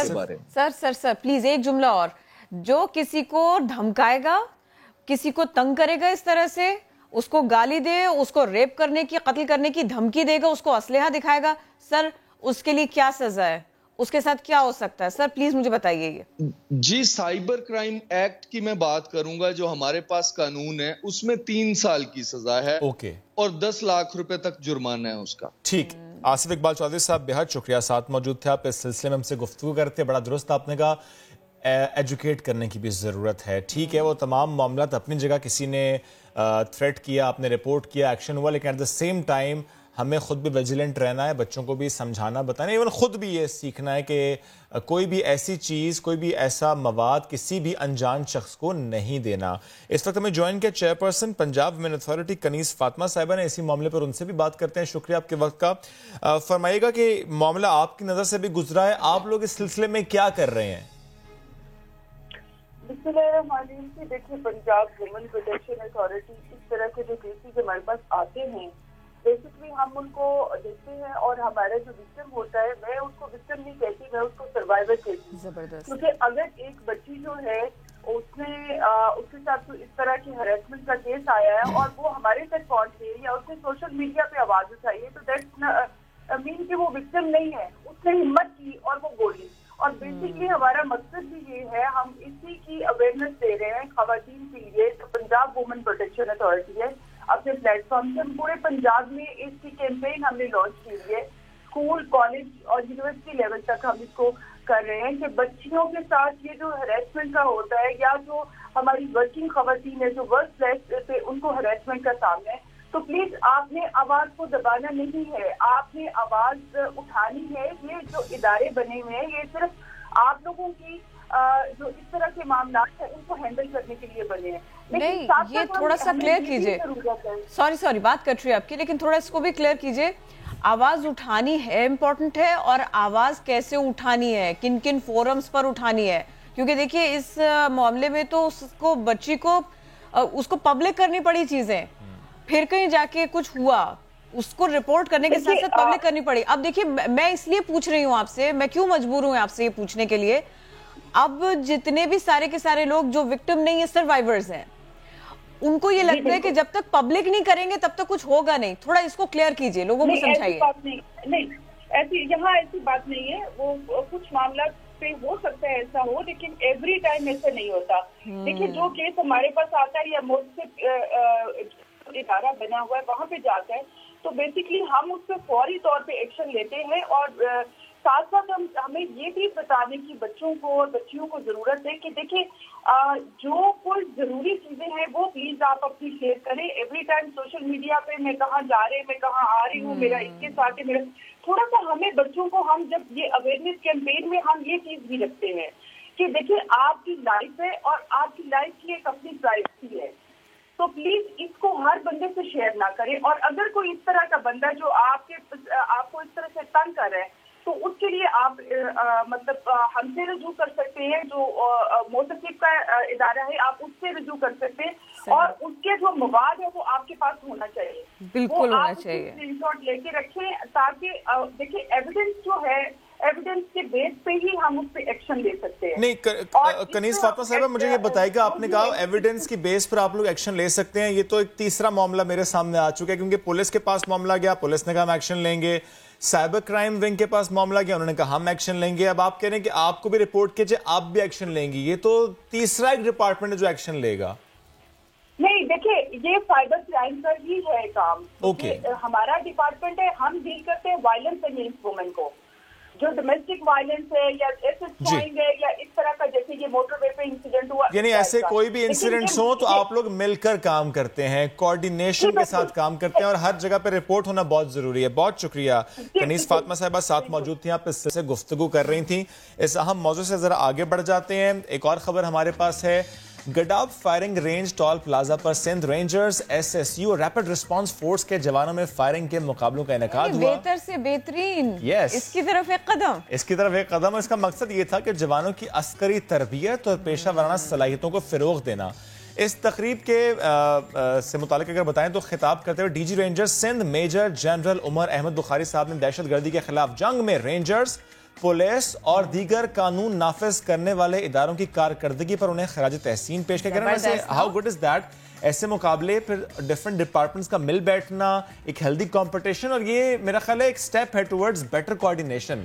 سر پلیز ایک جملہ اور. جو کسی کو دھمکائے گا، کسی کو تنگ کرے گا، اس طرح سے اس کو گالی دے، اس کو ریپ کرنے کی، قتل کرنے کی دھمکی دے گا، اس کو اسلحہ دکھائے گا، سر اس کے لیے کیا سزا ہے؟ اس کے ساتھ کیا ہو سکتا ہے؟ سر پلیز مجھے بتائیے. یہ جی سائبر کرائم ایکٹ کی میں بات کروں گا، جو ہمارے پاس قانون ہے، اس میں 3 سال کی سزا ہے اور 10 لاکھ روپے تک جرمانہ ہے اس کا. ٹھیک. آصف اقبال چودھری صاحب بہت شکریہ، ساتھ موجود تھے آپ. اس سلسلے میں ہم سے گفتگو کرتے. بڑا درست آپ نے کہا، ایجوکیٹ کرنے کی بھی ضرورت ہے. ٹھیک ہے، وہ تمام معاملات اپنی جگہ، کسی نے تھریٹ کیا، آپ نے رپورٹ کیا، ایکشن ہوا، لیکن ایٹ دا سیم ٹائم ہمیں خود بھی ویجیلنٹ رہنا ہے, بچوں کو بھی سمجھانا بتانا, ایون خود بھی یہ سیکھنا ہے کہ کوئی بھی ایسی چیز, کوئی بھی ایسا مواد کسی بھی انجان شخص کو نہیں دینا. اس وقت ہمیں جوائن کیا chairperson Punjab women authority Kaneez Fatima sahiba نے. اسی معاملے پر ان سے بھی بات کرتے ہیں. شکریہ آپ کے وقت کا. فرمائیے گا کہ معاملہ آپ کی نظر سے بھی گزرا ہے, آپ لوگ اس سلسلے میں کیا کر رہے ہیں؟ بسم اللہ الرحمن الرحیم. سے دیکھیے, پنجاب ویمن پروٹیکشن اتھارٹی اس طرح کے جو کیسز ہمارے پاس آتے ہیں, بیسکلی ہم ان کو دیکھتے ہیں اور ہمارا جو وکٹم ہوتا ہے, میں اس کو وکٹم نہیں کہتی, میں اس کو سروائیور کہتی ہوں. کیونکہ اگر ایک بچی جو ہے اس نے اس کے ساتھ اس طرح کی ہراسمنٹ کا کیس آیا ہے اور وہ ہمارے تک پہنچ گئی یا اس نے سوشل میڈیا پہ آواز اٹھائی ہے, تو دیٹس مین کہ وہ وکٹم نہیں ہے, اس نے ہمت کی اور وہ بولی. اور بیسکلی ہمارا مقصد بھی یہ ہے, ہم اسی کی اویئرنیس دے رہے ہیں خواتین کے لیے. تو پنجاب وومن پروٹیکشن اتھارٹی ہے, اپنے پلیٹ فارم سے ہم پورے پنجاب میں اس کی کیمپین ہم نے لانچ کی ہے. اسکول, کالج اور یونیورسٹی لیول تک ہم اس کو کر رہے ہیں کہ بچیوں کے ساتھ یہ جو ہراسمنٹ کا ہوتا ہے, یا جو ہماری ورکنگ خواتین ہے جو ورک پلیس پہ ان کو ہراسمنٹ کا سامنا ہے, تو پلیز آپ نے آواز کو دبانا نہیں ہے, آپ نے آواز اٹھانی ہے. یہ جو ادارے بنے ہوئے ہیں, یہ صرف آپ لوگوں کی جو اس طرح کے معاملات ہیں ان کو ہینڈل کرنے کے لیے بنے ہیں. نہیں, یہ تھوڑا سا کلیئر کیجئے. سوری بات کٹ رہی ہے آپ کی, لیکن تھوڑا اس کو بھی کلیئر کیجئے. آواز اٹھانی ہے, امپورٹنٹ ہے, اور آواز کیسے اٹھانی ہے, کن کن فورمز پر اٹھانی ہے؟ کیونکہ دیکھیے اس معاملے میں تو اس کو بچی کو اس کو پبلک کرنی پڑی چیزیں, پھر کہیں جا کے کچھ ہوا, اس کو رپورٹ کرنے کے ساتھ ساتھ پبلک کرنی پڑی. اب دیکھیے, میں اس لیے پوچھ رہی ہوں آپ سے, میں کیوں مجبور ہوں آپ سے یہ پوچھنے کے لیے. اب جتنے بھی سارے کے سارے لوگ جو وکٹم نہیں ہیں, سروائیورز ہیں, ان کو یہ لگتا ہے کہ جب تک پبلک نہیں کریں گے تب تک کچھ ہوگا نہیں. تھوڑا اس کو کلیئر کیجئے, لوگوں کو سمجھائیے. نہیں, یہاں ایسی بات نہیں ہے. وہ کچھ معاملات پہ ہو سکتا ہے ایسا ہو, لیکن ایوری ٹائم ایسا نہیں ہوتا. دیکھیے, جو کیس ہمارے پاس آتا ہے یا مؤسسہ ادارہ بنا ہوا ہے وہاں پہ جاتا ہے, تو بیسکلی ہم اس پہ فوری طور پہ ایکشن لیتے ہیں. اور ساتھ ساتھ ہمیں یہ بھی بتانے کی بچوں کو اور بچیوں کو ضرورت ہے کہ دیکھیں, جو کوئی ضروری چیزیں ہیں وہ پلیز آپ اپنی شیئر کریں. ایوری ٹائم سوشل میڈیا پہ میں کہاں جا رہے, میں کہاں آ رہی ہوں, میرا اس کے ساتھ ہے, میرا تھوڑا سا ہمیں بچوں کو, ہم جب یہ اویئرنیس کیمپین میں ہم یہ چیز بھی رکھتے ہیں کہ دیکھیں آپ کی لائف ہے اور آپ کی لائف کی ایک اپنی پرائیویسی ہے, تو پلیز اس کو ہر بندے سے شیئر نہ کریں. اور اگر کوئی اس طرح کا بندہ جو آپ کو اس طرح سے تنگ کر رہا ہے, تو اس کے لیے آپ مطلب ہم سے رجوع کر سکتے ہیں. جو موسیقی کا ادارہ ہے آپ اس سے رجوع کر سکتے ہیں, اور اس کے جو مواد ہے وہ آپ کے پاس ہونا چاہیے, بالکل ہونا چاہیے. اسکرین شاٹ لے کے رکھیں تاکہ دیکھیں ایویڈنس جو ہے, ایویڈنس کے بیس پہ ہی ہم اس پہ ایکشن لے سکتے ہیں. نہیں, کنیز فاطمہ صاحبہ مجھے یہ بتائے گا, آپ نے کہا ایویڈنس کی بیس پر آپ لوگ ایکشن لے سکتے ہیں. یہ تو ایک تیسرا معاملہ میرے سامنے آ چکا ہے, کیونکہ پولیس کے پاس معاملہ گیا, پولیس نے کہا ہم ایکشن لیں گے. سائبر کرائم ونگ کے پاس معاملہ گیا, انہوں نے کہا ہم ایکشن لیں گے. اب آپ کہہ رہے ہیں کہ آپ کو بھی رپورٹ کیجئے, آپ بھی ایکشن لیں گی. یہ تو تیسرا ایک ڈپارٹمنٹ ہے جو ایکشن لے گا. نہیں, دیکھیں, یہ سائبر کرائم کا ہی ہے کام. ہمارا ڈپارٹمنٹ ہے, ہم ڈیل کرتے ہیں وائلنس اگینسٹ وومن کو, جو ڈومیسٹک وائلنس ہے یا ایسسٹائنگ ہے یا اس طرح کا, جیسے یہ موٹر وے پہ انسیڈنٹ ہوا, یعنی ایسے کوئی بھی انسیڈنٹس ہوں تو آپ لوگ مل کر کام کرتے ہیں, کوارڈینیشن کے ساتھ کام کرتے ہیں, اور ہر جگہ پہ رپورٹ ہونا بہت ضروری ہے. بہت شکریہ. کنیز فاطمہ صاحبہ ساتھ موجود تھیں, آپ اس سے گفتگو کر رہی تھیں. اس اہم موضوع سے ذرا آگے بڑھ جاتے ہیں. ایک اور خبر ہمارے پاس ہے. Gadap firing range toll plaza پر Sindh rangers, S S U, rapid response force کے جوانوں میں فائرنگ کے مقابلوں کا انعقاد ہوا. بہتر سے بہترین, اس کی طرف ایک قدم. اس کا مقصد یہ تھا کہ جوانوں کی عسکری تربیت اور پیشہ ورانہ صلاحیتوں کو فروغ دینا. اس تقریب کے سے متعلق اگر بتائیں تو خطاب کرتے ہوئے D G rangers Sindh major general Umar Ahmed Bukhari sahib نے دہشت گردی کے خلاف جنگ میں رینجرز, پولیس اور دیگر قانون نافذ کرنے والے اداروں کی کارکردگی پر انہیں خراج تحسین پیش کیا. How good is that. ایسے مقابلے پھر ڈیفرنٹ ڈپارٹمنٹس کا مل بیٹھنا, ایک ہیلدی کمپٹیشن, اور یہ میرا خیال ہے ایک سٹیپ ہے ٹورڈز بیٹر کوارڈینیشن.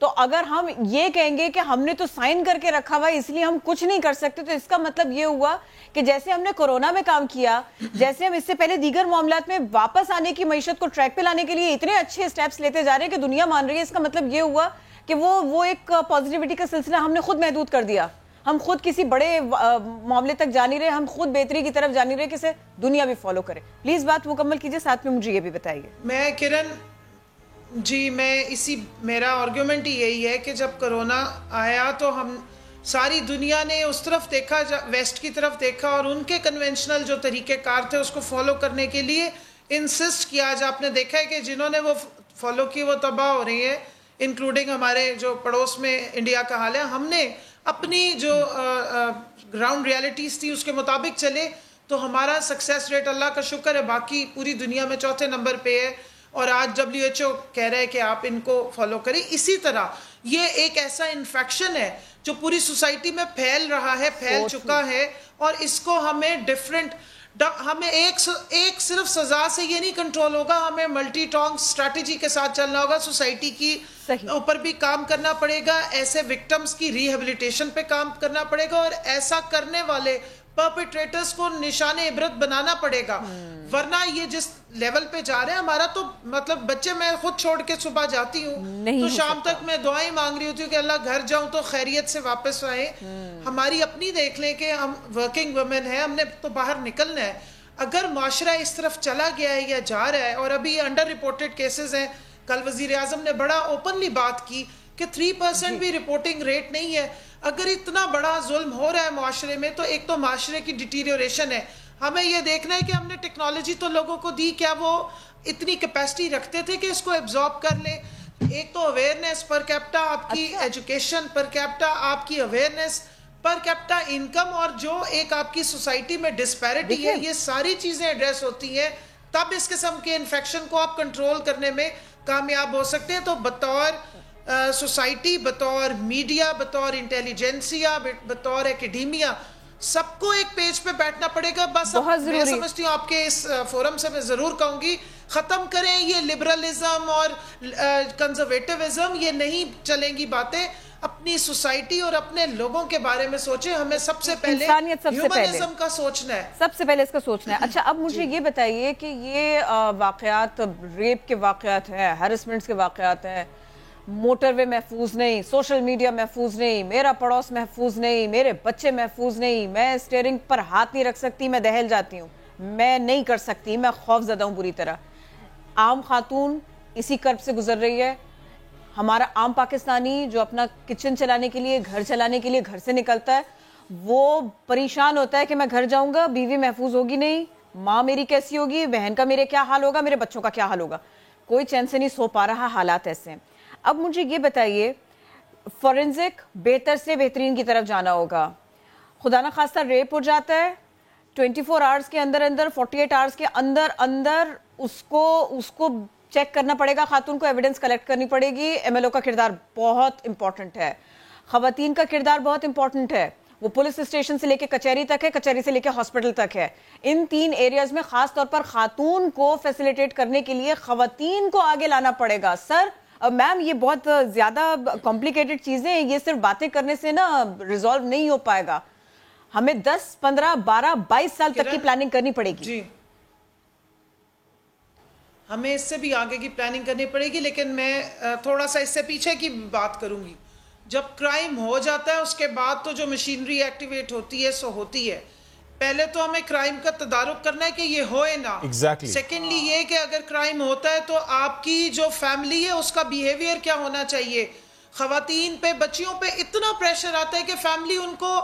تو اگر ہم یہ کہیں گے کہ ہم نے تو سائن کر کے رکھا ہوا ہے اس لیے ہم کچھ نہیں کر سکتے، تو اس کا مطلب یہ ہوا کہ جیسے ہم نے کورونا میں کام کیا، جیسے ہم اس سے پہلے دیگر معاملات میں واپس آنے کی معیشت کو ٹریک پہ لانے کے لیے اتنے اچھے سٹیپس لیتے جا رہے ہیں کہ دنیا مان رہی ہے، اس کا مطلب یہ ہوا کہ وہ ایک پازیٹیوٹی کا سلسلہ ہم نے خود محدود کر دیا. ہم خود کسی بڑے معاملے تک جا نہیں رہے، ہم خود بہتری کی طرف جا نہیں رہے کہ اسے دنیا بھی فالو کرے. پلیز بات مکمل کیجئے، ساتھ میں مجھے یہ بھی بتائیے. میں کرن جی میرا آرگیومنٹ ہی یہی ہے کہ جب کرونا آیا تو ہم ساری دنیا نے اس طرف دیکھا، ویسٹ کی طرف دیکھا، اور ان کے کنونشنل جو طریقہ کار تھے اس کو فالو کرنے کے لیے انسسٹ کیا. آج آپ نے دیکھا ہے کہ جنہوں نے وہ فالو کی وہ تباہ ہو رہی ہیں، انکلوڈنگ ہمارے جو پڑوس میں انڈیا کا حال ہے. ہم نے اپنی جو گراؤنڈ ریالٹیز تھی اس کے مطابق چلے تو ہمارا سکسیس ریٹ اللہ کا شکر ہے باقی پوری دنیا میں چوتھے نمبر پہ ہے، اور آج WHO کہہ رہے ہیں کہ آپ ان کو فالو کریں. اسی طرح یہ ایک ایسا انفیکشن ہے جو پوری سوسائٹی میں پھیل رہا ہے، پھیل چکا ہے، اور اس کو ہمیں ہمیں ایک صرف سزا سے یہ نہیں کنٹرول ہوگا، ہمیں ملٹی ٹانگ اسٹریٹجی کے ساتھ چلنا ہوگا. سوسائٹی کی اوپر بھی کام کرنا پڑے گا، ایسے وکٹمز کی ریہیبلیٹیشن پہ کام کرنا پڑے گا، اور ایسا کرنے والے پرپیٹریٹرز کو نشان عبرت بنانا پڑے گا. ورنہ یہ جس لیول پہ جا رہے ہیں، ہمارا تو مطلب بچے میں خود چھوڑ کے صبح جاتی ہوں تو شام تک میں دعائیں مانگ رہی ہوتی ہوں کہ اللہ گھر جاؤں تو خیریت سے واپس آئے. ہماری اپنی دیکھ لیں کہ ہم ورکنگ ویمن ہیں، ہم نے تو باہر نکلنا ہے. اگر معاشرہ اس طرف چلا گیا ہے یا جا رہا ہے، اور ابھی انڈر رپورٹڈ کیسز ہیں، کل وزیر اعظم نے بڑا اوپنلی بات کی کہ 3% بھی رپورٹنگ ریٹ نہیں ہے. اگر اتنا بڑا ظلم ہو رہا ہے معاشرے میں تو ایک تو معاشرے کی ڈیٹیریوریشن ہے. ہمیں یہ دیکھنا ہے کہ ہم نے ٹیکنالوجی تو لوگوں کو دی، کیا وہ اتنی کیپیسٹی رکھتے تھے کہ اس کو ایبزارب کر لیں. ایک تو اویئرنیس پر کیپٹا، آپ کی ایجوکیشن پر کیپٹا، آپ کی اویئرنیس پر کیپٹا انکم، اور جو ایک آپ کی سوسائٹی میں ڈسپیرٹی ہے، یہ ساری چیزیں ایڈریس ہوتی ہیں تب اس قسم کے انفیکشن کو آپ کنٹرول کرنے میں کامیاب ہو سکتے ہیں. تو بطور سوسائٹی، بطور میڈیا، بطور انٹیلیجنسیا، بطور ایکیڈیمیا، سب کو ایک پیج پہ بیٹھنا پڑے گا. بس میں سمجھتی ہوں آپ کے اس فورم سے میں ضرور کہوں گی ختم کریں یہ لبرلزم اور کنزرویٹیوزم، یہ نہیں چلیں گی باتیں. اپنی سوسائٹی اور اپنے لوگوں کے بارے میں سوچیں. ہمیں سب سے پہلے ہیومنزم کا سوچنا ہے، سب سے پہلے اس کا سوچنا ہے. اچھا اب مجھے یہ بتائیے کہ یہ واقعات، ریپ کے واقعات ہیں، ہیرسمنٹس کے واقعات ہیں، موٹر وے محفوظ نہیں، سوشل میڈیا محفوظ نہیں، میرا پڑوس محفوظ نہیں، میرے بچے محفوظ نہیں، میں اسٹیئرنگ پر ہاتھ نہیں رکھ سکتی، میں دہل جاتی ہوں، میں نہیں کر سکتی، میں خوف زدہ ہوں بری طرح. عام خاتون اسی کرب سے گزر رہی ہے. ہمارا عام پاکستانی جو اپنا کچن چلانے کے لیے، گھر چلانے کے لیے گھر سے نکلتا ہے، وہ پریشان ہوتا ہے کہ میں گھر جاؤں گا، بیوی محفوظ ہوگی نہیں، ماں میری کیسی ہوگی، بہن کا میرے کیا حال ہوگا، میرے بچوں کا کیا حال ہوگا. کوئی چین سے نہیں سو پا رہا. حالات ایسے ہیں. اب مجھے یہ بتائیے، فورنزک بہتر سے بہترین کی طرف جانا ہوگا. خدا نہ خواستہ ریپ ہو جاتا ہے، 24 آورز کے اندر 48 آورز کے اندر اس کو چیک کرنا پڑے گا، خاتون کو ایویڈنس کلیکٹ کرنی پڑے گی. MLO کا کردار بہت امپورٹنٹ ہے، خواتین کا کردار بہت امپورٹنٹ ہے. وہ پولیس اسٹیشن سے لے کے کچہری تک ہے، کچہری سے لے کے ہاسپٹل تک ہے. ان 3 ایریاز میں خاص طور پر خاتون کو فیسیلیٹیٹ کرنے کے لیے خواتین کو آگے لانا پڑے گا. سر میم یہ بہت زیادہ کمپلیکیٹڈ چیزیں ہیں، یہ صرف باتیں کرنے سے نا ریزالو نہیں ہو پائے گا. ہمیں 10 15 12 22 سال تک کی پلاننگ کرنی پڑے گی. جی ہمیں اس سے بھی آگے کی پلاننگ کرنی پڑے گی. لیکن میں تھوڑا سا اس سے پیچھے کی بات کروں گی. جب کرائم ہو جاتا ہے اس کے بعد تو جو مشینری ایکٹیویٹ ہوتی ہے سو ہوتی ہے. پہلے تو ہمیں کرائم کا تدارک کرنا ہے کہ یہ ہوئے نہ. سیکنڈلی یہ کہ اگر کرائم ہوتا ہے تو آپ کی جو فیملی ہے اس کا بیہیویئر کیا ہونا چاہیے. خواتین پہ، بچیوں پہ اتنا پریشر آتا ہے کہ فیملی ان کو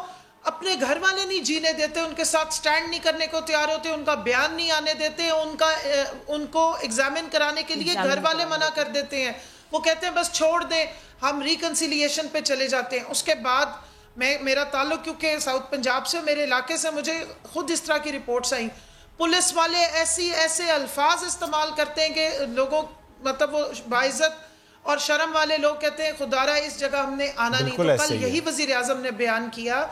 اپنے گھر والے نہیں جینے دیتے، ان کے ساتھ سٹینڈ نہیں کرنے کو تیار ہوتے، ان کا بیان نہیں آنے دیتے، ان کو ایگزامن کرانے کے لیے گھر والے منع کر دیتے ہیں. وہ کہتے ہیں بس چھوڑ دیں، ہم ریکنسیلیشن پہ چلے جاتے ہیں. اس کے بعد میرا تعلق کیونکہ ساؤتھ پنجاب سے، میرے علاقے سے، مجھے خود اس طرح کی رپورٹس آئیں. پولیس والے ایسے الفاظ استعمال کرتے ہیں کہ لوگوں مطلب وہ باعزت اور شرم والے لوگ کہتے ہیں خدارا اس جگہ ہم نے آنا نہیں. تو کل یہی وزیر اعظم نے بیان کیا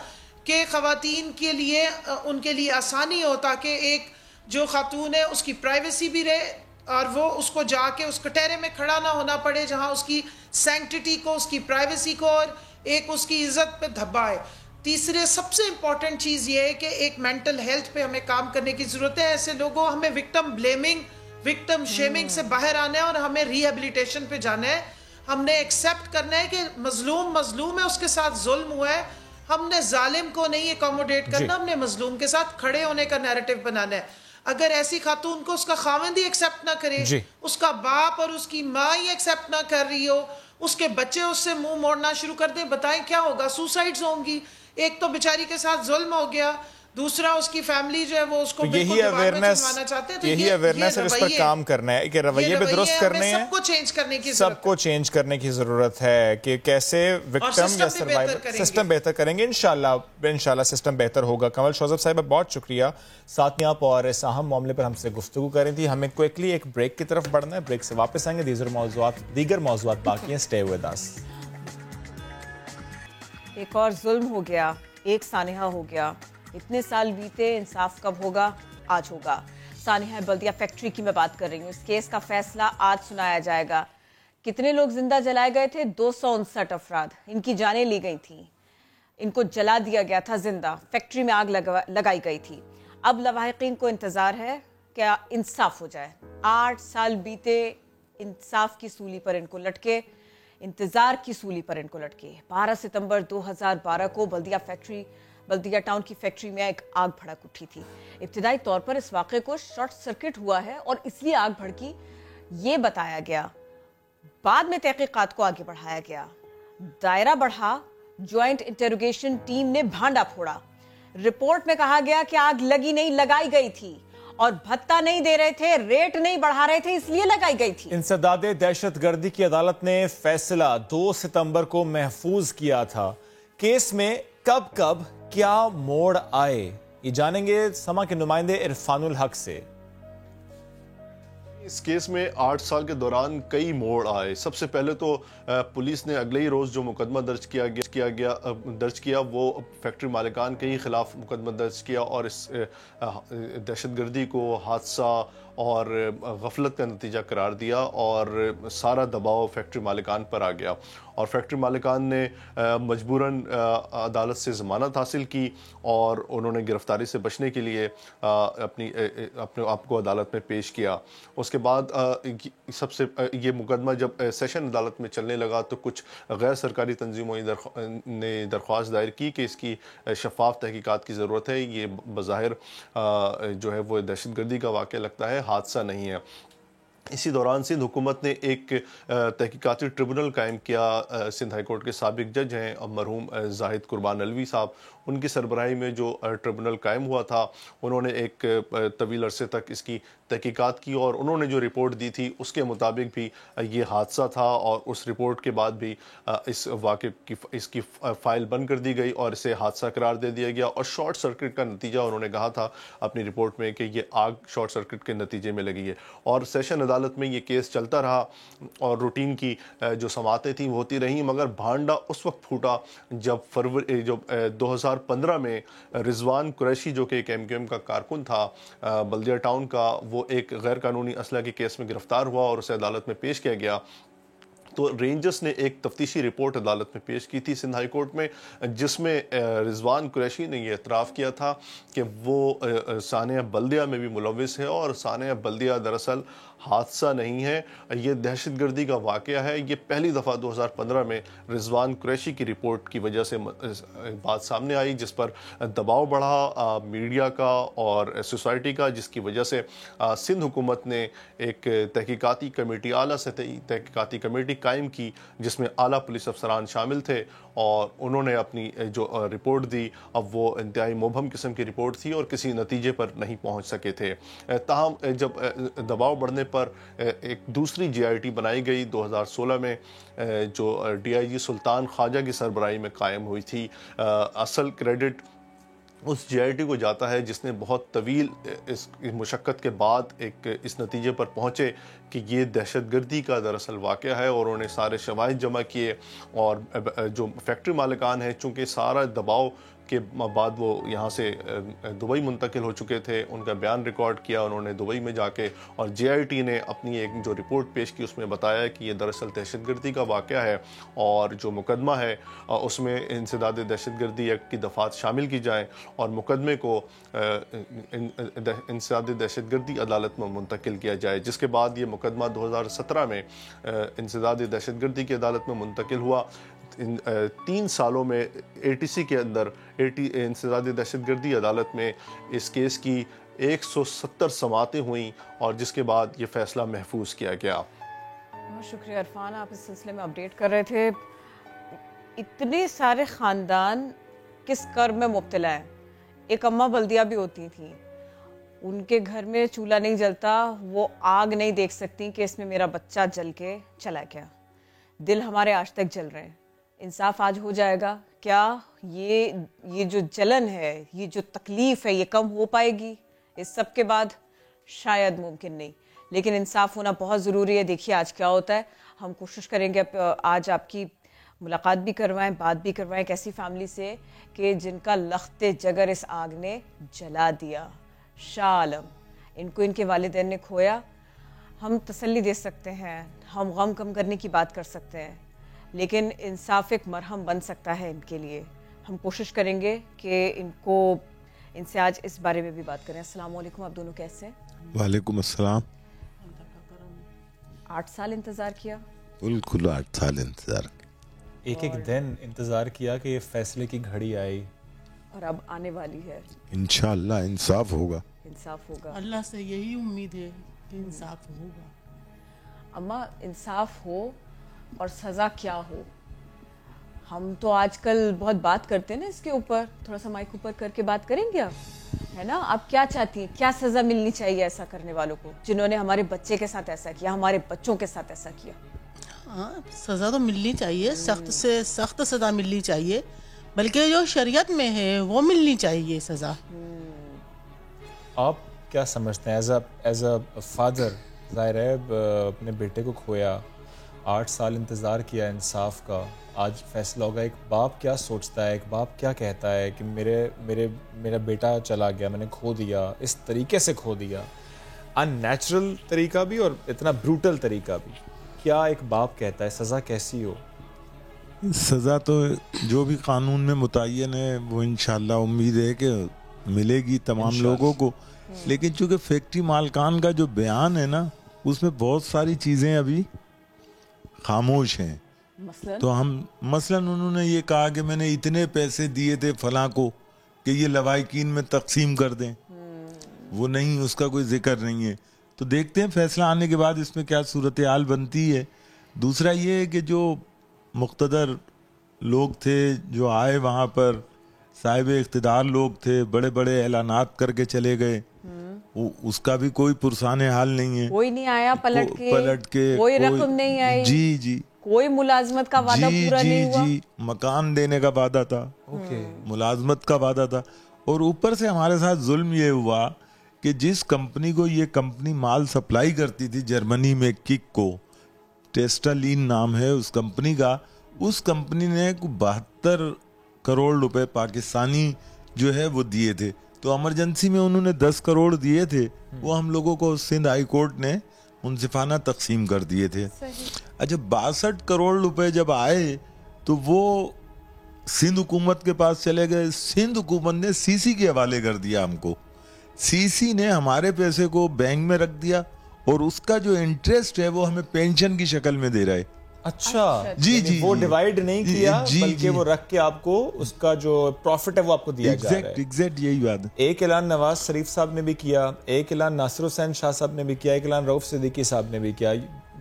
کہ خواتین کے لیے ان کے لیے آسانی ہو تاکہ ایک جو خاتون ہے اس کی پرائیویسی بھی رہے اور وہ اس کو جا کے اس کٹہرے میں کھڑا نہ ہونا پڑے جہاں اس کی سینکٹیٹی کو، اس کی پرائیویسی کو اور ایک اس کی عزت پہ دھبا ہے۔ تیسرے سب سے امپورٹنٹ چیز یہ ہے کہ ایک مینٹل ہیلتھ پہ ہمیں کام کرنے کی ضرورت ہے۔ ایسے لوگوں ہمیں وکٹم بلیمنگ، وکٹم شیمنگ سے باہر آنا ہے اور ہمیں ری ہیبلیٹیشن پہ جانا ہے۔ ہم نے ایکسیپٹ کرنا ہے کہ مظلوم ہے، اس کے ساتھ ظلم ہوا ہے، ہم نے ظالم کو نہیں اکوموڈیٹ کرنا، ہم نے مظلوم کے ساتھ کھڑے ہونے کا نیریٹو بنانا ہے۔ اگر ایسی خاتون کو اس کا خاوند ہی ایکسیپٹ نہ کرے، اس کا باپ اور اس کی ماں ہی ایکسیپٹ نہ کر رہی ہو، اس کے بچے اس سے منہ موڑنا شروع کر دیں، بتائیں کیا ہوگا؟ سوسائڈز ہوں گی۔ ایک تو بیچاری کے ساتھ ظلم ہو گیا، دوسرا اس کی فیملی جو ہے وہ اس کو یہی اویئرنیس ہے، اس پر کام کرنا ہے کہ رویے پہ درست کرنے ہیں، سب کو چینج کرنے کی سب کو چینج کرنے کی ضرورت ہے کہ کیسے وکٹم یا سروائیور سسٹم بہتر کریں گے۔ انشاءاللہ سسٹم بہتر ہوگا۔ کنول شوذب صاحبہ بہت شکریہ، ساتھ میں آپ اور اس اہم معاملے پر ہم سے گفتگو کر رہی تھی۔ ہمیں کوئکلی ایک بریک کی طرف بڑھنا ہے، بریک سے واپس آئیں گے، دیگر موضوعات باقی ہیں، اسٹے ود اس۔ ایک اور ظلم ہو گیا، ایک سانحہ ہو گیا، اتنے سال بیتے، انصاف کب ہوگا؟ آج ہوگا۔ سانحہ بلدیہ فیکٹری کی میں بات کر رہی ہوں، اس کیس کا فیصلہ آج سنایا جائے گا۔ کتنے لوگ زندہ جلائے گئے تھے؟ 259 افراد، ان کی جانیں لی گئی تھیں، ان کو جلا دیا گیا تھا زندہ، فیکٹری میں آگ لگائی گئی تھی۔ اب لواحقین کو انتظار ہے کہ انصاف ہو جائے۔ 8 سال بیتے، انصاف کی سولی پر ان کو لٹکے، انتظار کی سولی پر ان کو لٹکے۔ 12 ستمبر 2012 کو بلدیہ ٹاؤن کی فیکٹری میں ایک آگ بھڑک اٹھی تھی۔ ابتدائی طور پر اس واقعے کو شارٹ سرکٹ ہوا ہے اور اس لیے آگ بھڑکی یہ بتایا گیا، بعد میں تحقیقات کو آگے بڑھایا گیا، دائرہ بڑھا، جوائنٹ انٹروگیشن ٹیم نے بھانڈا پھوڑا۔ رپورٹ میں کہا گیا کہ آگ لگی نہیں، لگائی گئی تھی، اور بھتہ نہیں دے رہے تھے، ریٹ نہیں بڑھا رہے تھے، اس لیے لگائی گئی تھی۔ انسداد دہشت گردی کی عدالت نے فیصلہ 2 ستمبر کو محفوظ کیا تھا۔ کیس میں کب کیا موڑ آئے، یہ جانیں گے سما کے نمائندے عرفان الحق سے۔ اس کیس میں 8 سال کے دوران کئی موڑ آئے۔ سب سے پہلے تو پولیس نے اگلے ہی روز جو مقدمہ درج کیا وہ فیکٹری مالکان کے ہی خلاف مقدمہ درج کیا، اور اس دہشت گردی کو حادثہ اور غفلت کا نتیجہ قرار دیا، اور سارا دباؤ فیکٹری مالکان پر آ گیا، اور فیکٹری مالکان نے مجبوراً عدالت سے ضمانت حاصل کی، اور انہوں نے گرفتاری سے بچنے کے لیے اپنے آپ کو عدالت میں پیش کیا۔ اس کے بعد یہ مقدمہ جب سیشن عدالت میں چلنے لگا تو کچھ غیر سرکاری تنظیموں نے درخواست دائر کی کہ اس کی شفاف تحقیقات کی ضرورت ہے، یہ بظاہر جو ہے وہ دہشت گردی کا واقعہ لگتا ہے، حادثہ نہیں ہے۔ اسی دوران سندھ حکومت نے ایک تحقیقاتی ٹریبونل قائم کیا۔ سندھ ہائی کورٹ کے سابق جج ہیں مرحوم زاہد قربان علوی صاحب، ان کی سربراہی میں جو ٹریبونل قائم ہوا تھا، انہوں نے ایک طویل عرصے تک اس کی تحقیقات کی، اور انہوں نے جو رپورٹ دی تھی اس کے مطابق بھی یہ حادثہ تھا، اور اس رپورٹ کے بعد بھی اس واقعے کی فائل بند کر دی گئی اور اسے حادثہ قرار دے دیا گیا، اور شارٹ سرکٹ کا نتیجہ انہوں نے کہا تھا اپنی رپورٹ میں کہ یہ آگ شارٹ سرکٹ کے نتیجے میں لگی ہے۔ اور سیشن عدالت میں یہ کیس چلتا رہا، اور روٹین کی جو سماعتیں تھیں وہ ہوتی رہیں، مگر بھانڈا اس وقت پھوٹا جب 2015 میں رضوان قریشی جو کہ ایک MQM کا کارکن تھا بلدیہ ٹاؤن کا، وہ ایک غیر قانونی اسلحہ کے کیس میں گرفتار ہوا اور اسے عدالت میں پیش کیا گیا۔ تو رینجرز نے ایک تفتیشی رپورٹ عدالت میں پیش کی تھی سندھ ہائی کورٹ میں، جس میں رضوان قریشی نے یہ اعتراف کیا تھا کہ وہ سانحہ بلدیہ میں بھی ملوث ہے، اور سانحہ بلدیہ دراصل حادثہ نہیں ہے، یہ دہشت گردی کا واقعہ ہے۔ یہ پہلی دفعہ 2015 میں رضوان قریشی کی رپورٹ کی وجہ سے بات سامنے آئی، جس پر دباؤ بڑھا میڈیا کا اور سوسائٹی کا، جس کی وجہ سے سندھ حکومت نے ایک تحقیقاتی کمیٹی، اعلیٰ سطحی تحقیقاتی کمیٹی قائم کی، جس میں اعلیٰ پولیس افسران شامل تھے، اور انہوں نے اپنی جو رپورٹ دی، اب وہ انتہائی مبہم قسم کی رپورٹ تھی اور کسی نتیجے پر نہیں پہنچ سکے تھے۔ تاہم جب دباؤ بڑھنے پر ایک دوسری GIT بنائی گئی 2016 میں، جو DIG سلطان خواجہ کی سربراہی میں قائم ہوئی تھی، اصل کریڈٹ اس GIT کو جاتا ہے جس نے بہت طویل اس مشقت کے بعد اس نتیجے پر پہنچے کہ یہ دہشت گردی کا دراصل واقعہ ہے، اور انہوں نے سارے شواہد جمع کیے، اور جو فیکٹری مالکان ہیں چونکہ سارا دباؤ کے بعد وہ یہاں سے دبئی منتقل ہو چکے تھے. ان کا بیان ریکارڈ کیا انہوں نے دبئی میں جا کے, اور JIT نے اپنی ایک جو رپورٹ پیش کی اس میں بتایا کہ یہ دراصل دہشت گردی کا واقعہ ہے, اور جو مقدمہ ہے اس میں انسداد دہشت گردی ایکٹ کی دفعات شامل کی جائیں اور مقدمے کو انسداد دہشت گردی عدالت میں منتقل کیا جائے, جس کے بعد یہ مقدمہ 2017 میں انسداد دہشت گردی کی عدالت میں منتقل ہوا. 3 سالوں میں ATC کے اندر انسداد دہشت گردی عدالت میں اس کیس کی 170 سماعتیں ہوئیں, اور جس کے بعد یہ فیصلہ محفوظ کیا گیا. بہت شکریہ عرفان, آپ اس سلسلے میں اپڈیٹ کر رہے تھے. اتنے سارے خاندان کس کرب میں مبتلا ہیں. ایک اماں بلدیہ بھی ہوتی تھیں, ان کے گھر میں چولہا نہیں جلتا, وہ آگ نہیں دیکھ سکتی کہ اس میں میرا بچہ جل کے چلا گیا. دل ہمارے آج تک جل رہے ہیں. انصاف آج ہو جائے گا کیا؟ یہ جو جلن ہے, یہ جو تکلیف ہے, یہ کم ہو پائے گی اس سب کے بعد؟ شاید ممکن نہیں, لیکن انصاف ہونا بہت ضروری ہے. دیکھیے آج کیا ہوتا ہے. ہم کوشش کریں گے آج آپ کی ملاقات بھی کروائیں, بات بھی کروائیں ایک ایسی فیملی سے کہ جن کا لخت جگر اس آگ نے جلا دیا. شاہ عالم, ان کو ان کے والدین نے کھویا. ہم تسلی دے سکتے ہیں, ہم غم کم کرنے کی بات کر سکتے ہیں, لیکن انصاف ایک مرہم بن سکتا ہے ان کے لیے. ہم کوشش کریں گے کہ ان سے آج اس بارے میں بھی بات کریں. السلام علیکم, آپ دونوں کیسے ہیں؟ وعلیکم السلام. 8 سال انتظار کیا. بالکل 8 سال انتظار. ایک دن انتظار کیا کہ یہ فیصلے کی گھڑی آئی, اور اب آنے والی ہے. انشاءاللہ انصاف ہوگا. انصاف ہوگا. اللہ سے یہی امید ہے کہ انصاف ہوگا. اما انصاف ہو اور سزا کیا ہو. ہم تو آج کل بہت بات کرتے ہیں نا اس کے اوپر, تھوڑا سا مائک اوپر کر کے بات کریں گے آپ, ہے نا؟ آپ کیا چاہتی ہیں, کیا سزا ملنی چاہیے ایسا کرنے والوں کو جنہوں نے ہمارے بچے کے ساتھ ایسا کیا, ہمارے بچوں کے ساتھ ایسا کیا؟ ہاں, سزا تو ملنی چاہیے, سخت سے سخت سزا ملنی چاہیے, بلکہ جو شریعت میں ہے وہ ملنی چاہیے سزا. آپ کیا سمجھتے ہیں ایز اے فادر؟ ظاہر ہے اپنے بیٹے کو کھویا, 8 سال انتظار کیا انصاف کا, آج فیصلہ ہوگا. ایک باپ کیا سوچتا ہے, ایک باپ کیا کہتا ہے کہ میرا بیٹا چلا گیا, میں نے کھو دیا, اس طریقے سے کھو دیا, ان نیچرل طریقہ بھی اور اتنا بروٹل طریقہ بھی. کیا ایک باپ کہتا ہے سزا کیسی ہو؟ سزا تو جو بھی قانون میں متعین ہے وہ انشاءاللہ امید ہے کہ ملے گی تمام لوگوں کو. لیکن چونکہ فیکٹری مالکان کا جو بیان ہے نا, اس میں بہت ساری چیزیں ابھی خاموش ہیں. تو ہم مثلاً انہوں نے یہ کہا کہ میں نے اتنے پیسے دیے تھے فلاں کو کہ یہ لوائقین میں تقسیم کر دیں, وہ نہیں, اس کا کوئی ذکر نہیں ہے. تو دیکھتے ہیں فیصلہ آنے کے بعد اس میں کیا صورتحال بنتی ہے. دوسرا یہ ہے کہ جو مقتدر لوگ تھے جو آئے وہاں پر, صاحب اقتدار لوگ تھے, بڑے بڑے اعلانات کر کے چلے گئے, اس کا بھی کوئی پرسان حال نہیں ہے. کوئی نہیں آیا پلٹ کے, کوئی رقم نہیں آئی, جی کوئی ملازمت کا وعدہ پورا نہیں ہوا. مکان دینے کا وعدہ تھا, ملازمت کا وعدہ تھا, اور اوپر سے ہمارے ساتھ ظلم یہ ہوا کہ جس کمپنی کو یہ کمپنی مال سپلائی کرتی تھی جرمنی میں, کک کو, ٹیسٹالین نام ہے اس کمپنی کا, اس کمپنی نے 72 کروڑ روپے پاکستانی جو ہے وہ دیے تھے. تو ایمرجنسی میں انہوں نے 10 کروڑ دیے تھے, وہ ہم لوگوں کو سندھ ہائی کورٹ نے منصفانہ تقسیم کر دیے تھے. اچھا 62 کروڑ روپے جب آئے تو وہ سندھ حکومت کے پاس چلے گئے. سندھ حکومت نے CC کے حوالے کر دیا ہم کو. CC نے ہمارے پیسے کو بینک میں رکھ دیا, اور اس کا جو انٹرسٹ ہے وہ ہمیں پینشن کی شکل میں دے رہا ہے. اچھا جی وہ ڈیوائیڈ نہیں کیا, بلکہ وہ رکھ کے آپ کو اس کا جو پروفٹ ہے وہ آپ کو دیا جا رہا ہے. ایگزیکٹ یہی بات ہے. ایک اعلان نواز شریف صاحب نے بھی کیا, ایک اعلان ناصر حسین شاہ صاحب نے بھی کیا, ایک اعلان رؤف صدیقی صاحب نے بھی کیا.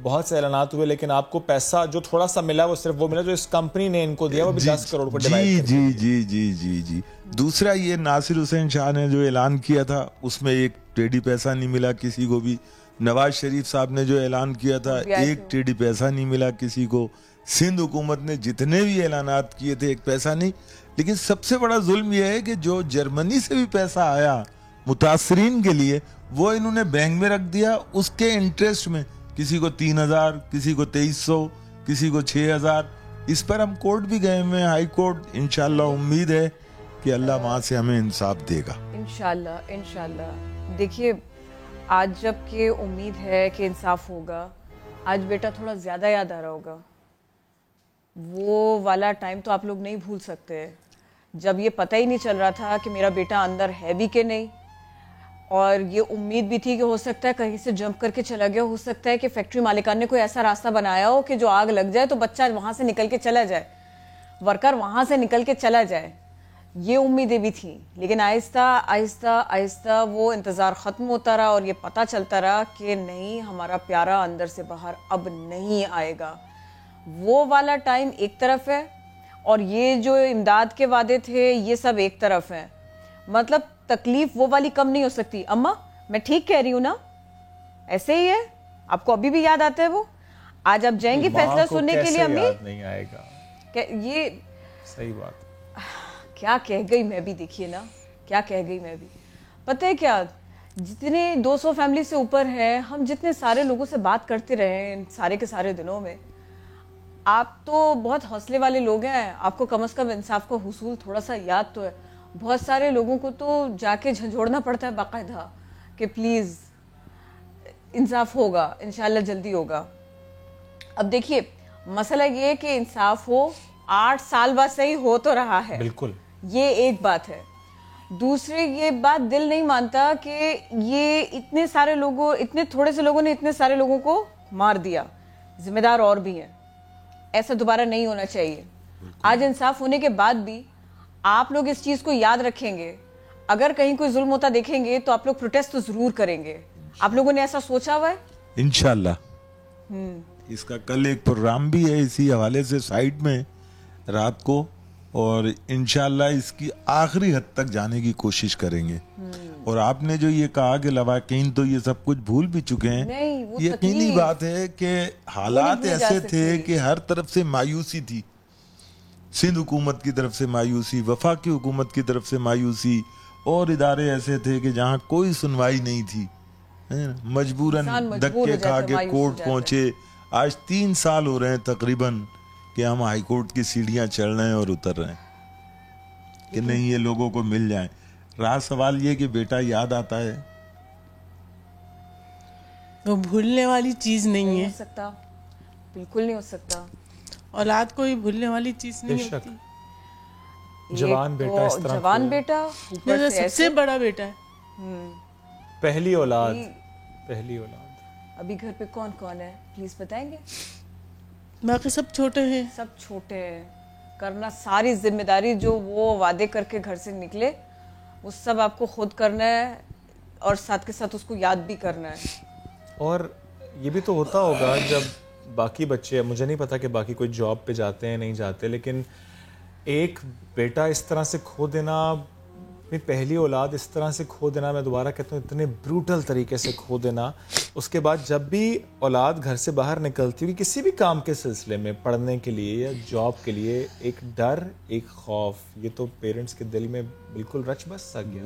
بہت سے اعلانات ہوئے, لیکن آپ کو پیسہ جو تھوڑا سا ملا وہ صرف وہ ملا جو اس کمپنی نے ان کو دیا, وہ بھی 10 کروڑ پر ڈیوائیڈ کر دیا. جی. دوسرا یہ ناصر حسین شاہ نے جو اعلان کیا تھا اس میں ایک ٹیڈی پیسہ نہیں ملا کسی کو بھی. نواز شریف صاحب نے جو اعلان کیا تھا ایک ٹیڈی پیسہ نہیں ملا کسی کو. سندھ حکومت نے جتنے بھی اعلانات کیے تھے ایک پیسہ نہیں. لیکن سب سے بڑا ظلم یہ ہے کہ جو جرمنی سے بھی پیسہ آیا متاثرین کے لیے, وہ انہوں نے بینک میں رکھ دیا اس کے انٹرسٹ میں. کسی کو 3000, کسی کو 2300, کسی کو 6000. اس پر ہم کورٹ بھی گئے ہوئے ہیں, ہائی کورٹ. انشاءاللہ امید ہے کہ اللہ وہاں سے ہمیں انصاف دے گا انشاءاللہ انشاءاللہ. دیکھیے آج جب کہ امید ہے کہ انصاف ہوگا, آج بیٹا تھوڑا زیادہ یاد آ رہا ہوگا. وہ والا ٹائم تو آپ لوگ نہیں بھول سکتے جب یہ پتہ ہی نہیں چل رہا تھا کہ میرا بیٹا اندر ہے بھی کہ نہیں, اور یہ امید بھی تھی کہ ہو سکتا ہے کہیں سے جمپ کر کے چلا گیا, ہو سکتا ہے کہ فیکٹری مالکان نے کوئی ایسا راستہ بنایا ہو کہ جو آگ لگ جائے تو بچہ وہاں سے نکل کے چلا جائے, ورکر وہاں سے نکل کے چلا جائے. یہ امیدیں بھی تھیں, لیکن آہستہ آہستہ آہستہ وہ انتظار ختم ہوتا رہا اور یہ پتہ چلتا رہا کہ نہیں, ہمارا پیارا اندر سے باہر اب نہیں آئے گا. وہ والا ٹائم ایک طرف ہے اور یہ جو امداد کے وعدے تھے یہ سب ایک طرف ہیں. مطلب تکلیف وہ والی کم نہیں ہو سکتی. اماں میں ٹھیک کہہ رہی ہوں نا؟ ایسے ہی ہے, آپ کو ابھی بھی یاد آتا ہے وہ؟ آج آپ جائیں گی فیصلہ سننے کے لیے؟ امی نہیں آئے گا یہ صحیح بات. کیا کہہ گئی میں بھی, دیکھیے نا کیا کہہ گئی میں بھی. پتہ ہے کیا, جتنے 200 فیملی سے اوپر ہے, ہم جتنے سارے لوگوں سے بات کرتے رہے ان سارے کے سارے دنوں میں, آپ تو بہت حوصلے والے لوگ ہیں, آپ کو کم از کم انصاف کا حصول تھوڑا سا یاد تو ہے. بہت سارے لوگوں کو تو جا کے جھنجھوڑنا پڑتا ہے باقاعدہ کہ پلیز انصاف ہوگا, انشاءاللہ جلدی ہوگا. اب دیکھیے مسئلہ یہ ہے کہ انصاف ہو, 8 سال بعد صحیح ہو تو رہا ہے, بالکل یہ ایک بات ہے. دوسرے یہ بات دل نہیں مانتا کہ یہ اتنے سارے لوگوں, اتنے تھوڑے سے لوگوں نے اتنے سارے لوگوں کو مار دیا. ذمہ دار اور بھی ہیں, ایسا دوبارہ نہیں ہونا چاہیے. آج انصاف ہونے کے بعد بھی آپ لوگ اس چیز کو یاد رکھیں گے, اگر کہیں کوئی ظلم ہوتا دیکھیں گے تو آپ لوگ پروٹیسٹ تو ضرور کریں گے. آپ لوگوں نے ایسا سوچا ہوا ہے؟ انشاءاللہ. اس کا کل ایک پروگرام بھی ہے اسی حوالے سے سائٹ میں رات کو, اور انشاءاللہ اس کی آخری حد تک جانے کی کوشش کریں گے. اور آپ نے جو یہ کہا کہ لواحقین تو یہ سب کچھ بھول بھی چکے ہیں, یقینی بات ہے کہ حالات ایسے تھے کہ ہر طرف سے مایوسی تھی. سندھ حکومت کی طرف سے مایوسی, وفاقی حکومت کی طرف سے مایوسی, اور ادارے ایسے تھے کہ جہاں کوئی سنوائی نہیں تھی, مجبوراً دھکے کھا کے کورٹ پہنچے. آج 3 سال ہو رہے ہیں تقریباً کہ ہم ہائی کورٹ کی سیڑھیاں چڑھ رہے ہیں اور اتر رہے ہیں کہ نہیں یہ لوگوں کو مل جائیں. رات سوال یہ کہ بیٹا یاد آتا ہے, وہ بھولنے والی چیز نہیں ہے, ہو سکتا, بالکل نہیں ہو سکتا. اولاد کوئی بھولنے والی چیز نہیں ہوتی. جوان بیٹا اس طرح, جوان بیٹا میرا سب سے بڑا بیٹا ہے, پہلی اولاد. پہلی اولاد. ابھی گھر پہ کون کون ہے پلیز بتائیں گے؟ باقی سب چھوٹے ہیں. سب چھوٹے ہیں. کرنا ساری ذمہ داری جو وہ وعدے کر کے گھر سے نکلے وہ سب آپ کو خود کرنا ہے, اور ساتھ کے ساتھ اس کو یاد بھی کرنا ہے. اور یہ بھی تو ہوتا ہوگا جب باقی بچے, مجھے نہیں پتا کہ باقی کوئی جاب پہ جاتے ہیں نہیں جاتے, لیکن ایک بیٹا اس طرح سے کھو دینا, اپنی پہلی اولاد اس طرح سے کھو دینا, میں دوبارہ کہتا ہوں اتنے بروٹل طریقے سے کھو دینا. اس کے بعد جب بھی اولاد گھر سے باہر نکلتی ہوئی کسی بھی کام کے سلسلے میں, پڑھنے کے لیے یا جاب کے لیے, ایک ڈر, ایک خوف, یہ تو پیرنٹس کے دل میں بالکل رچ بس سا گیا.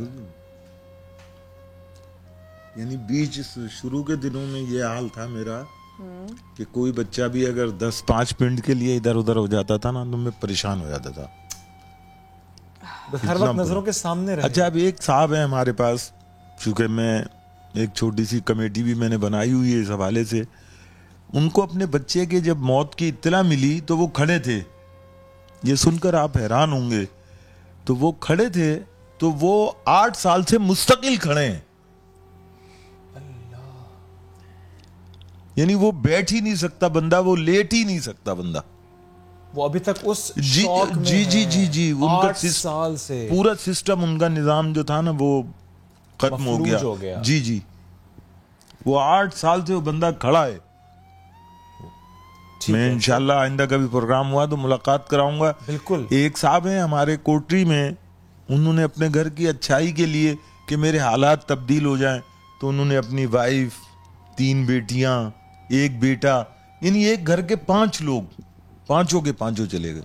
یعنی بیچ شروع کے دنوں میں یہ حال تھا میرا کہ کوئی بچہ بھی اگر 10-5 منٹ کے لیے ادھر ادھر ہو جاتا تھا نا تو میں پریشان ہو جاتا تھا, ہر وقت نظروں کے سامنے رہے. اچھا اب ایک صاحب ہیں ہمارے پاس, چونکہ میں ایک چھوٹی سی کمیٹی بھی میں نے بنائی ہوئی ہے اس حوالے سے, ان کو اپنے بچے کے جب موت کی اطلاع ملی تو وہ کھڑے تھے, یہ سن کر آپ حیران ہوں گے, تو وہ کھڑے تھے تو وہ 8 سال سے مستقل کھڑے ہیں. یعنی وہ بیٹھ ہی نہیں سکتا بندہ, وہ لیٹ ہی نہیں سکتا بندہ, وہ ابھی تک اس شوق میں جی جی جی جی ان کا 8 سال سے پورا سسٹم, ان کا نظام جو تھا نا وہ ختم ہو گیا. جی جی وہ 8 سال سے وہ بندہ کھڑا ہے. میں انشاءاللہ آئندہ کبھی پروگرام ہوا تو ملاقات کراؤں گا. بالکل. ایک صاحب ہیں ہمارے کوٹری میں, انہوں نے اپنے گھر کی اچھائی کے لیے کہ میرے حالات تبدیل ہو جائیں تو انہوں نے اپنی وائف, 3 بیٹیاں, 1 بیٹا, یعنی ایک گھر کے 5 لوگ, 5 کے 5 چلے گئے.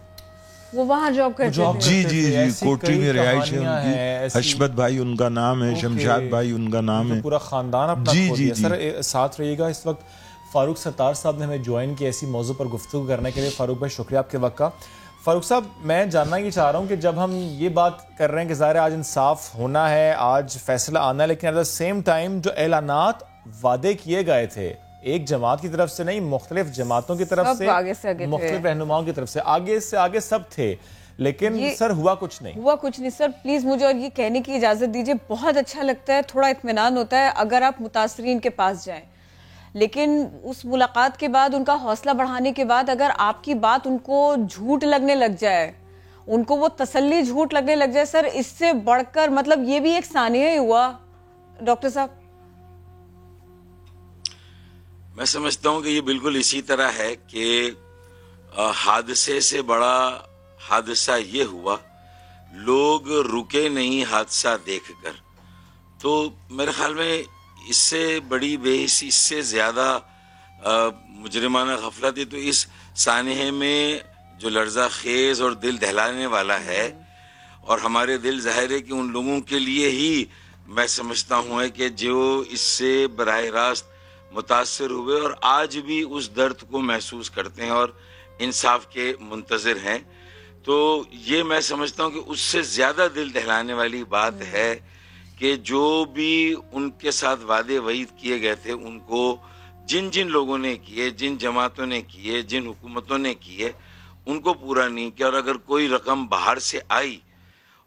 وہ وہاں جاب کرتے ہیں. جی جی جی کوٹری میں رہائش ہے ان کی. حشمت بھائی ان کا نام ہے, شمشاد بھائی ان کا نام ہے, پورا خاندان اپنا کھو دیا. سر ساتھ رہیے گا. اس وقت فاروق ستار صاحب نے ہمیں جوائن کی ایسی موضوع پر گفتگو کرنے کے لیے. فاروق بھائی شکریہ آپ کے وقت کا. فاروق صاحب میں جاننا یہ چاہ رہا ہوں کہ جب ہم یہ بات کر رہے ہیں کہ ظاہر آج انصاف ہونا ہے، آج فیصلہ آنا ہے، لیکن ایٹ دا سیم ٹائم جو اعلانات وعدے کیے گئے تھے ایک جماعت کی طرف سے نہیں، مختلف جماعتوں کی طرف سے، مختلف رہنماؤں کی طرف سے آگے سب تھے، لیکن سر ہوا کچھ نہیں سر پلیز مجھے اور یہ کہنے کی اجازت دیجیے، بہت اچھا لگتا ہے، تھوڑا اطمینان ہوتا ہے اگر آپ متاثرین کے پاس جائیں، لیکن اس ملاقات کے بعد ان کا حوصلہ بڑھانے کے بعد اگر آپ کی بات ان کو جھوٹ لگنے لگ جائے، ان کو وہ تسلی جھوٹ لگنے لگ جائے، سر اس سے بڑھ کر مطلب یہ بھی ایک سانحہ ہی ہوا ڈاکٹر صاحب. میں سمجھتا ہوں کہ یہ بالکل اسی طرح ہے کہ حادثے سے بڑا حادثہ یہ ہوا، لوگ رکے نہیں حادثہ دیکھ کر. تو میرے خیال میں اس سے بڑی بے حسی، اس سے زیادہ مجرمانہ غفلت ہے تو اس سانحے میں جو لرزہ خیز اور دل دہلانے والا ہے، اور ہمارے دل ظاہر ہے کہ ان لوگوں کے لیے ہی میں سمجھتا ہوں ہے کہ جو اس سے براہ راست متاثر ہوئے اور آج بھی اس درد کو محسوس کرتے ہیں اور انصاف کے منتظر ہیں. تو یہ میں سمجھتا ہوں کہ اس سے زیادہ دل دہلانے والی بات ہے کہ جو بھی ان کے ساتھ وعدے وعید کیے گئے تھے، ان کو جن لوگوں نے کیے، جن جماعتوں نے کیے، جن حکومتوں نے کیے، ان کو پورا نہیں کیا. اور اگر کوئی رقم باہر سے آئی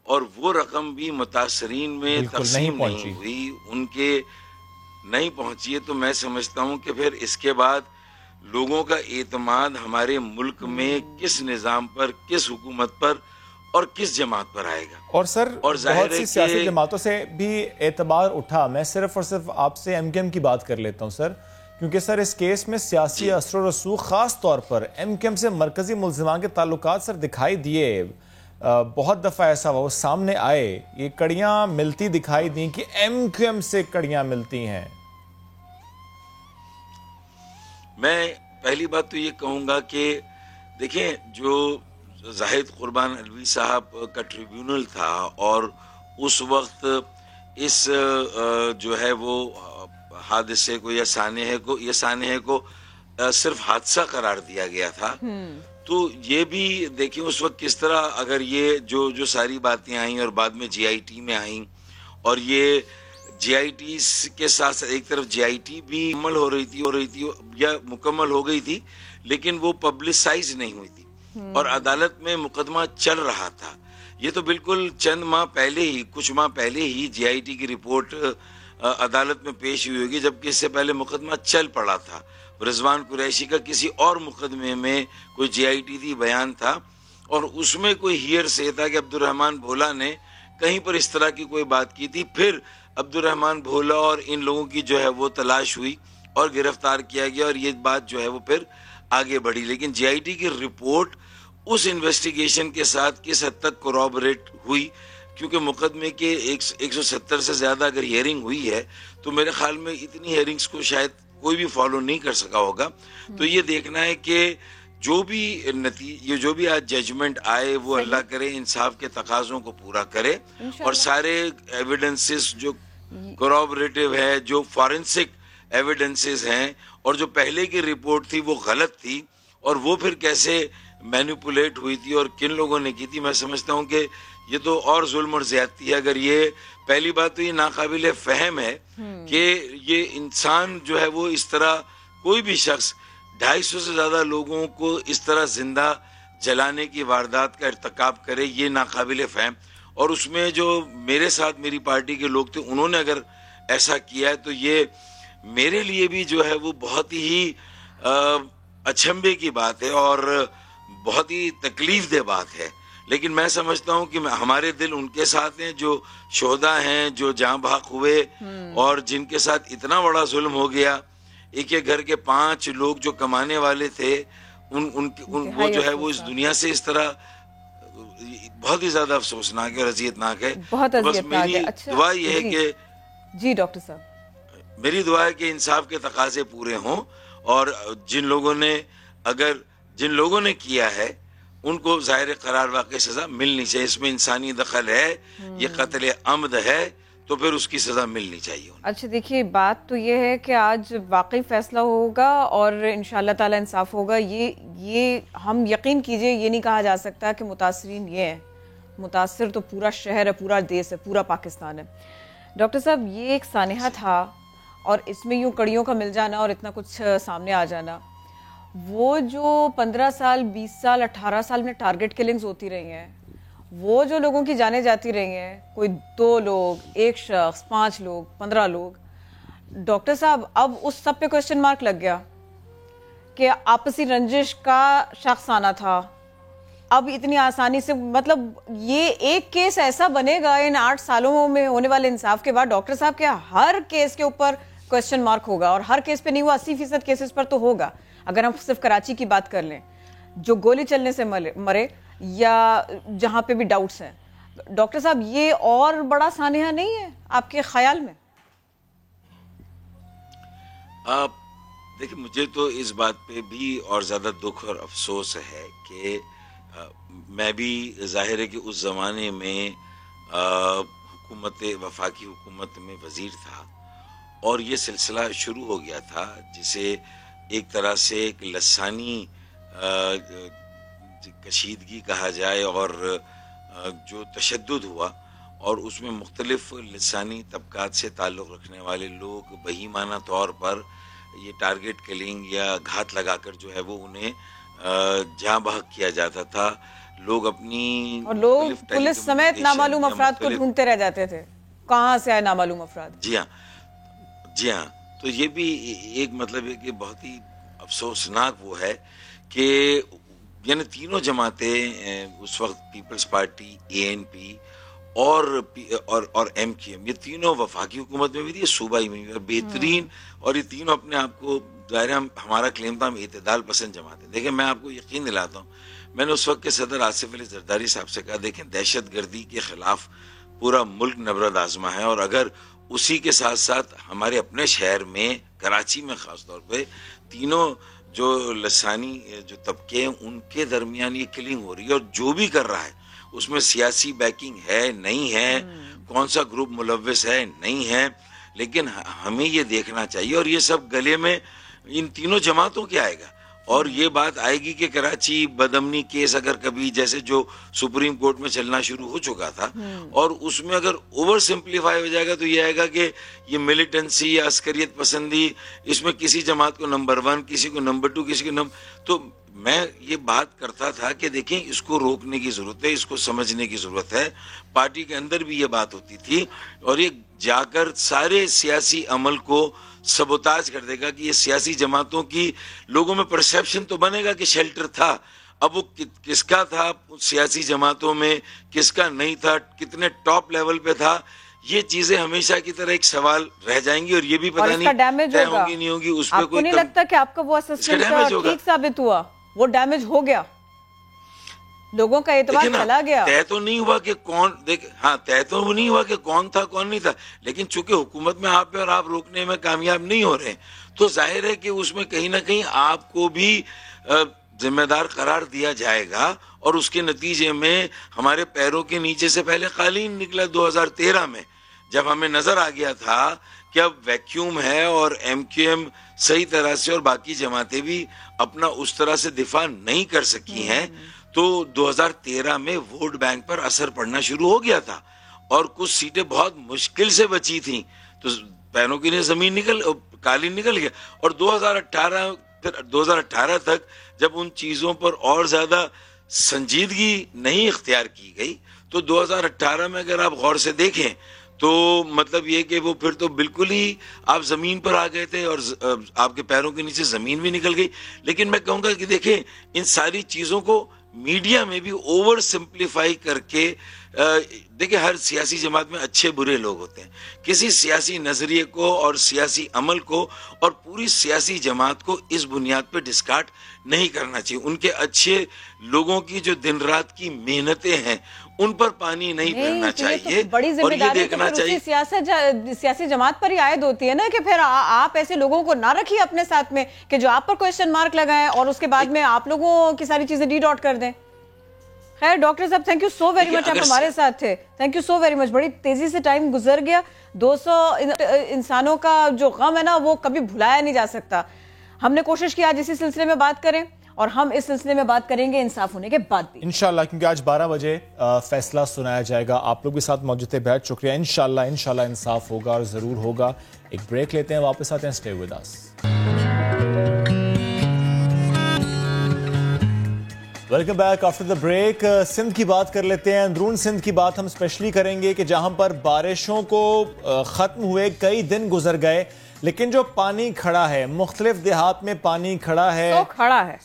اور وہ رقم بھی متاثرین میں تقسیم نہیں ہوئی، ان کے نہیں پہنچی ہے، تو میں سمجھتا ہوں کہ پھر اس کے بعد لوگوں کا اعتماد ہمارے ملک میں کس نظام پر، کس حکومت پر اور کس جماعت پر آئے گا. اور سر بہت سی سیاسی جماعتوں سے بھی اعتبار اٹھا. میں صرف اور صرف آپ سے ایم کیو ایم کی بات کر لیتا ہوں سر، کیونکہ سر اس کیس میں سیاسی اثر و رسوخ خاص طور پر ایم کیو ایم سے مرکزی ملزمان کے تعلقات سر دکھائی دیے. بہت دفعہ ایسا ہوا، وہ سامنے آئے، یہ کڑیاں ملتی دکھائی دیں کہ ایم کیو ایم سے کڑیاں ملتی ہیں. میں پہلی بات تو یہ کہوں گا کہ دیکھیں، جو زاہد قربان علوی صاحب کا ٹریبیونل تھا اور اس وقت اس جو ہے وہ حادثے کو یا سانحے کو صرف حادثہ قرار دیا گیا تھا، تو یہ بھی دیکھیں اس وقت کس طرح اگر یہ جو ساری باتیں آئیں اور بعد میں جی آئی ٹی میں آئیں، اور یہ جی آئی ٹی کے ساتھ ایک طرف جی آئی ٹی بھی مکمل ہو رہی تھی یا مکمل ہو گئی تھی، لیکن وہ پبلسائز نہیں ہوئی تھی اور عدالت میں مقدمہ چل رہا تھا. یہ تو بالکل چند ماہ پہلے ہی، کچھ ماہ پہلے ہی جی آئی ٹی کی رپورٹ عدالت میں پیش ہوئی ہوگی، جبکہ اس سے پہلے مقدمہ چل پڑا تھا. رضوان قریشی کا کسی اور مقدمے میں کوئی جی آئی ٹی تھی بیان تھا، اور اس میں کوئی ہیئر سے تھا کہ عبد الرحمن بھولا نے کہیں پر اس طرح کی کوئی بات کی تھی. پھر عبد الرحمن بھولا اور ان لوگوں کی جو ہے وہ تلاش ہوئی اور گرفتار کیا گیا، اور یہ بات جو ہے وہ پھر آگے بڑھی. لیکن جی آئی ٹی کی رپورٹ اس انویسٹیگیشن کے ساتھ کس حد تک کوروبریٹ ہوئی، کیونکہ مقدمے کے 170 سے زیادہ اگر ہیئرنگ ہوئی ہے تو میرے خیال میں اتنی ہیئرنگز کو شاید کوئی بھی فالو نہیں کر سکا ہوگا. تو یہ دیکھنا ہے کہ جو بھی آج ججمنٹ آئے وہ اللہ کرے انصاف کے تقاضوں کو پورا کرے، اور سارے ایویڈنسز جو کوروبریٹو ہے، جو فورنسک ایویڈنسز ہیں، اور جو پہلے کی رپورٹ تھی وہ غلط تھی اور وہ پھر کیسے مینیپولیٹ ہوئی تھی اور کن لوگوں نے کی تھی. میں سمجھتا ہوں کہ یہ تو اور ظلم اور زیادتی ہے. اگر یہ پہلی بات تو یہ ناقابل فہم ہے کہ یہ انسان جو ہے وہ اس طرح کوئی بھی شخص 250 سے زیادہ لوگوں کو اس طرح زندہ جلانے کی واردات کا ارتکاب کرے، یہ ناقابل فہم. اور اس میں جو میرے ساتھ میری پارٹی کے لوگ تھے، انہوں نے اگر ایسا کیا ہے تو یہ میرے لیے بھی جو ہے وہ بہت ہی اچنبھے کی بات ہے اور بہت ہی تکلیف دہ بات ہے. لیکن میں سمجھتا ہوں کہ ہمارے دل ان کے ساتھ ہیں جو شہداء ہیں، جو جاں بحق ہوئے اور جن کے ساتھ اتنا بڑا ظلم ہو گیا. ایک گھر کے 5 لوگ جو کمانے والے تھے، وہ جو ہے وہ اس دنیا سے اس طرح بہت ہی زیادہ افسوسناک ہے اور اذیتناک ہے. بس میری دعا یہ ہے کہ جی ڈاکٹر صاحب، میری دعا ہے کہ انصاف کے تقاضے پورے ہوں، اور جن لوگوں نے کیا ہے ان کو ظاہر قرار واقع سزا ملنی چاہیے. اس میں انسانی دخل ہے، یہ قتل عمد ہے، تو پھر اس کی سزا ملنی چاہیے. اچھا دیکھیے بات تو یہ ہے کہ آج واقعی فیصلہ ہوگا اور انشاءاللہ تعالی انصاف ہوگا. یہ ہم یقین کیجئے یہ نہیں کہا جا سکتا کہ متاثرین یہ ہیں. متاثر تو پورا شہر ہے, پورا دیس ہے, پورا پاکستان ہے. ڈاکٹر صاحب یہ ایک سانحہ تھا اور اس میں یوں کڑیوں کا مل جانا اور اتنا کچھ سامنے آ جانا. وہ جو 15 سال 20 سال 18 سال میں ٹارگٹ کلنگز ہوتی رہی ہیں, وہ جو لوگوں کی جانیں جاتی رہی ہیں, کوئی 2 لوگ 1 شخص 5 لوگ 15 لوگ, ڈاکٹر صاحب اب اس سب پہ کوسچن مارک لگ گیا کہ آپسی رنجش کا شخص آنا تھا. اب اتنی آسانی سے مطلب یہ ایک کیس ایسا بنے گا ان 8 سالوں میں ہونے والے انصاف کے بعد ڈاکٹر صاحب کے ہر کیس کے اوپر کوسچن مارک ہوگا, اور ہر کیس پہ نہیں ہوا 80% کیسز پر تو ہوگا. اگر ہم صرف کراچی کی بات کر لیں جو گولی چلنے سے مرے یا جہاں پہ بھی ڈاؤٹس ہیں, ڈاکٹر صاحب یہ اور بڑا سانحہ نہیں ہے آپ کے خیال میں؟ دیکھیں مجھے تو اس بات پہ بھی اور زیادہ دکھ اور افسوس ہے کہ میں بھی ظاہر ہے کہ اس زمانے میں وفاقی حکومت میں وزیر تھا اور یہ سلسلہ شروع ہو گیا تھا جسے ایک طرح سے ایک لسانی کشیدگی کہا جائے, اور جو تشدد ہوا اور اس میں مختلف لسانی طبقات سے تعلق رکھنے والے لوگ بہیمانہ طور پر یہ ٹارگٹ کلنگ یا گھات لگا کر جو ہے وہ انہیں جہاں بحق کیا جاتا تھا. لوگ اپنی اور لوگ پولیس سمیت نامعلوم افراد کو ڈھونڈتے رہ جاتے تھے, کہاں سے آئے نامعلوم افراد. جی ہاں تو یہ بھی ایک مطلب ہے کہ بہت ہی افسوسناک وہ ہے کہ یعنی تینوں جماعتیں اس وقت پیپلز پارٹی, ANP اور MQM, یہ تینوں وفاقی حکومت میں بھی تھی, صوبائی میں بھی بہترین, اور یہ تینوں اپنے آپ کو ظاہر ہمارا کلیم تھا ہم اعتدال پسند جماعتیں. دیکھیں میں آپ کو یقین دلاتا ہوں, میں نے اس وقت کے صدر آصف علی زرداری صاحب سے کہا دیکھیں دہشت گردی کے خلاف پورا ملک نبرد آزما ہے, اور اگر اسی کے ساتھ ساتھ ہمارے اپنے شہر میں کراچی میں خاص طور پہ تینوں جو لسانی جو طبقے ہیں ان کے درمیان یہ کلنگ ہو رہی ہے, اور جو بھی کر رہا ہے اس میں سیاسی بیکنگ ہے نہیں ہے, کون سا گروپ ملوث ہے نہیں ہے, لیکن ہمیں یہ دیکھنا چاہیے. اور یہ سب گلے میں ان تینوں جماعتوں کے آئے گا, اور یہ بات آئے گی کہ کراچی بدامنی کیس اگر کبھی جیسے جو سپریم کورٹ میں چلنا شروع ہو چکا تھا اور اس میں اگر اوور سمپلیفائی ہو جائے گا تو یہ آئے گا کہ یہ ملیٹنسی یا عسکریت پسندی, اس میں کسی جماعت کو نمبر 1, کسی کو نمبر 2, کسی کو تو میں یہ بات کرتا تھا کہ دیکھیں اس کو روکنے کی ضرورت ہے, اس کو سمجھنے کی ضرورت ہے. پارٹی کے اندر بھی یہ بات ہوتی تھی, اور یہ جا کر سارے سیاسی عمل کو سبوتاج کر دے گا کہ یہ سیاسی جماعتوں کی لوگوں میں پرسیپشن تو بنے گا کہ شیلٹر تھا, اب وہ کس کا تھا سیاسی جماعتوں میں, کس کا نہیں تھا, کتنے ٹاپ لیول پہ تھا, یہ چیزیں ہمیشہ کی طرح ایک سوال رہ جائیں گی, اور یہ بھی پتہ نہیں طے ہوگی نہیں ہوگی. اس پہ کوئی نہیں لگتا کہ آپ کا وہ اسسٹنٹ ٹھیک ثابت ہوا, وہ ڈیمیج ہو گیا, لوگوں کا اعتبار چلا گیا. طے تو نہیں ہوا کہ کون, دیکھ ہاں طے تو نہیں ہوا کہ کون تھا کون نہیں تھا, لیکن چونکہ حکومت میں آپ پہ اور آپ روکنے میں کامیاب نہیں ہو رہے تو ظاہر ہے کہ اس میں کہیں نہ کہیں آپ کو بھی ذمہ دار قرار دیا جائے گا, اور اس کے نتیجے میں ہمارے پیروں کے نیچے سے پہلے قالین نکلا 2013 میں, جب ہمیں نظر آ گیا تھا کہ اب ویکیوم ہے اور MQM صحیح طرح سے اور باقی جماعتیں بھی اپنا اس طرح سے دفاع نہیں کر سکی ہیں, تو 2013 میں ووٹ بینک پر اثر پڑنا شروع ہو گیا تھا, اور کچھ سیٹیں بہت مشکل سے بچی تھیں, تو پیروں کی لیے زمین قالین نکل گیا. اور 2018 تک جب ان چیزوں پر اور زیادہ سنجیدگی نہیں اختیار کی گئی تو 2018 میں اگر آپ غور سے دیکھیں تو مطلب یہ کہ وہ پھر تو بالکل ہی آپ زمین پر آ گئے تھے اور آپ کے پیروں کے نیچے زمین بھی نکل گئی. لیکن میں کہوں گا کہ دیکھیں ان ساری چیزوں کو میڈیا میں بھی اوور سمپلیفائی کر کے دیکھیں ہر سیاسی جماعت میں اچھے برے لوگ ہوتے ہیں, کسی سیاسی نظریے کو اور سیاسی عمل کو اور پوری سیاسی جماعت کو اس بنیاد پہ ڈسکارڈ نہیں کرنا چاہیے. ان کے اچھے لوگوں کی جو دن رات کی محنتیں ہیں ان پر پانی نہیں پھیرنا چاہیے, بڑی ذمہ داری تو سیاسی جماعت پر ہی عائد ہوتی ہے نا کہ پھر آپ ایسے لوگوں کو نہ رکھیے اپنے ساتھ میں کہ جو آپ پر کویسچن مارک لگائیں اور اس کے بعد میں آپ لوگوں کی ساری چیزیں ڈی ڈاٹ کر دیں. خیر ڈاکٹر صاحب تھینک یو سو ویری مچ, آپ ہمارے ساتھ تھے, تھینک یو سو ویری مچ. بڑی تیزی سے ٹائم گزر گیا. 200 انسانوں کا جو غم ہے نا وہ کبھی بھلایا نہیں جا سکتا. ہم نے کوشش کی آج اسی سلسلے میں بات کریں, اور ہم اس سلسلے میں بات کریں گے انصاف ہونے کے بعد بھی انشاءاللہ, کیونکہ آج 12 بجے فیصلہ سنایا جائے گا. آپ لوگ بھی ساتھ موجود تھے, بہت شکریہ. انشاءاللہ انصاف ہوگا اور ضرور ہوگا. ایک بریک لیتے ہیں, واپس آتے ہیں. Stay with us. Welcome back after the break. Sindh کی بات کر لیتے ہیں. اندرون سندھ کی بات ہم اسپیشلی کریں گے کہ جہاں پر بارشوں کو ختم ہوئے کئی دن گزر گئے, لیکن جو پانی کھڑا ہے, مختلف دیہات میں پانی کھڑا ہے,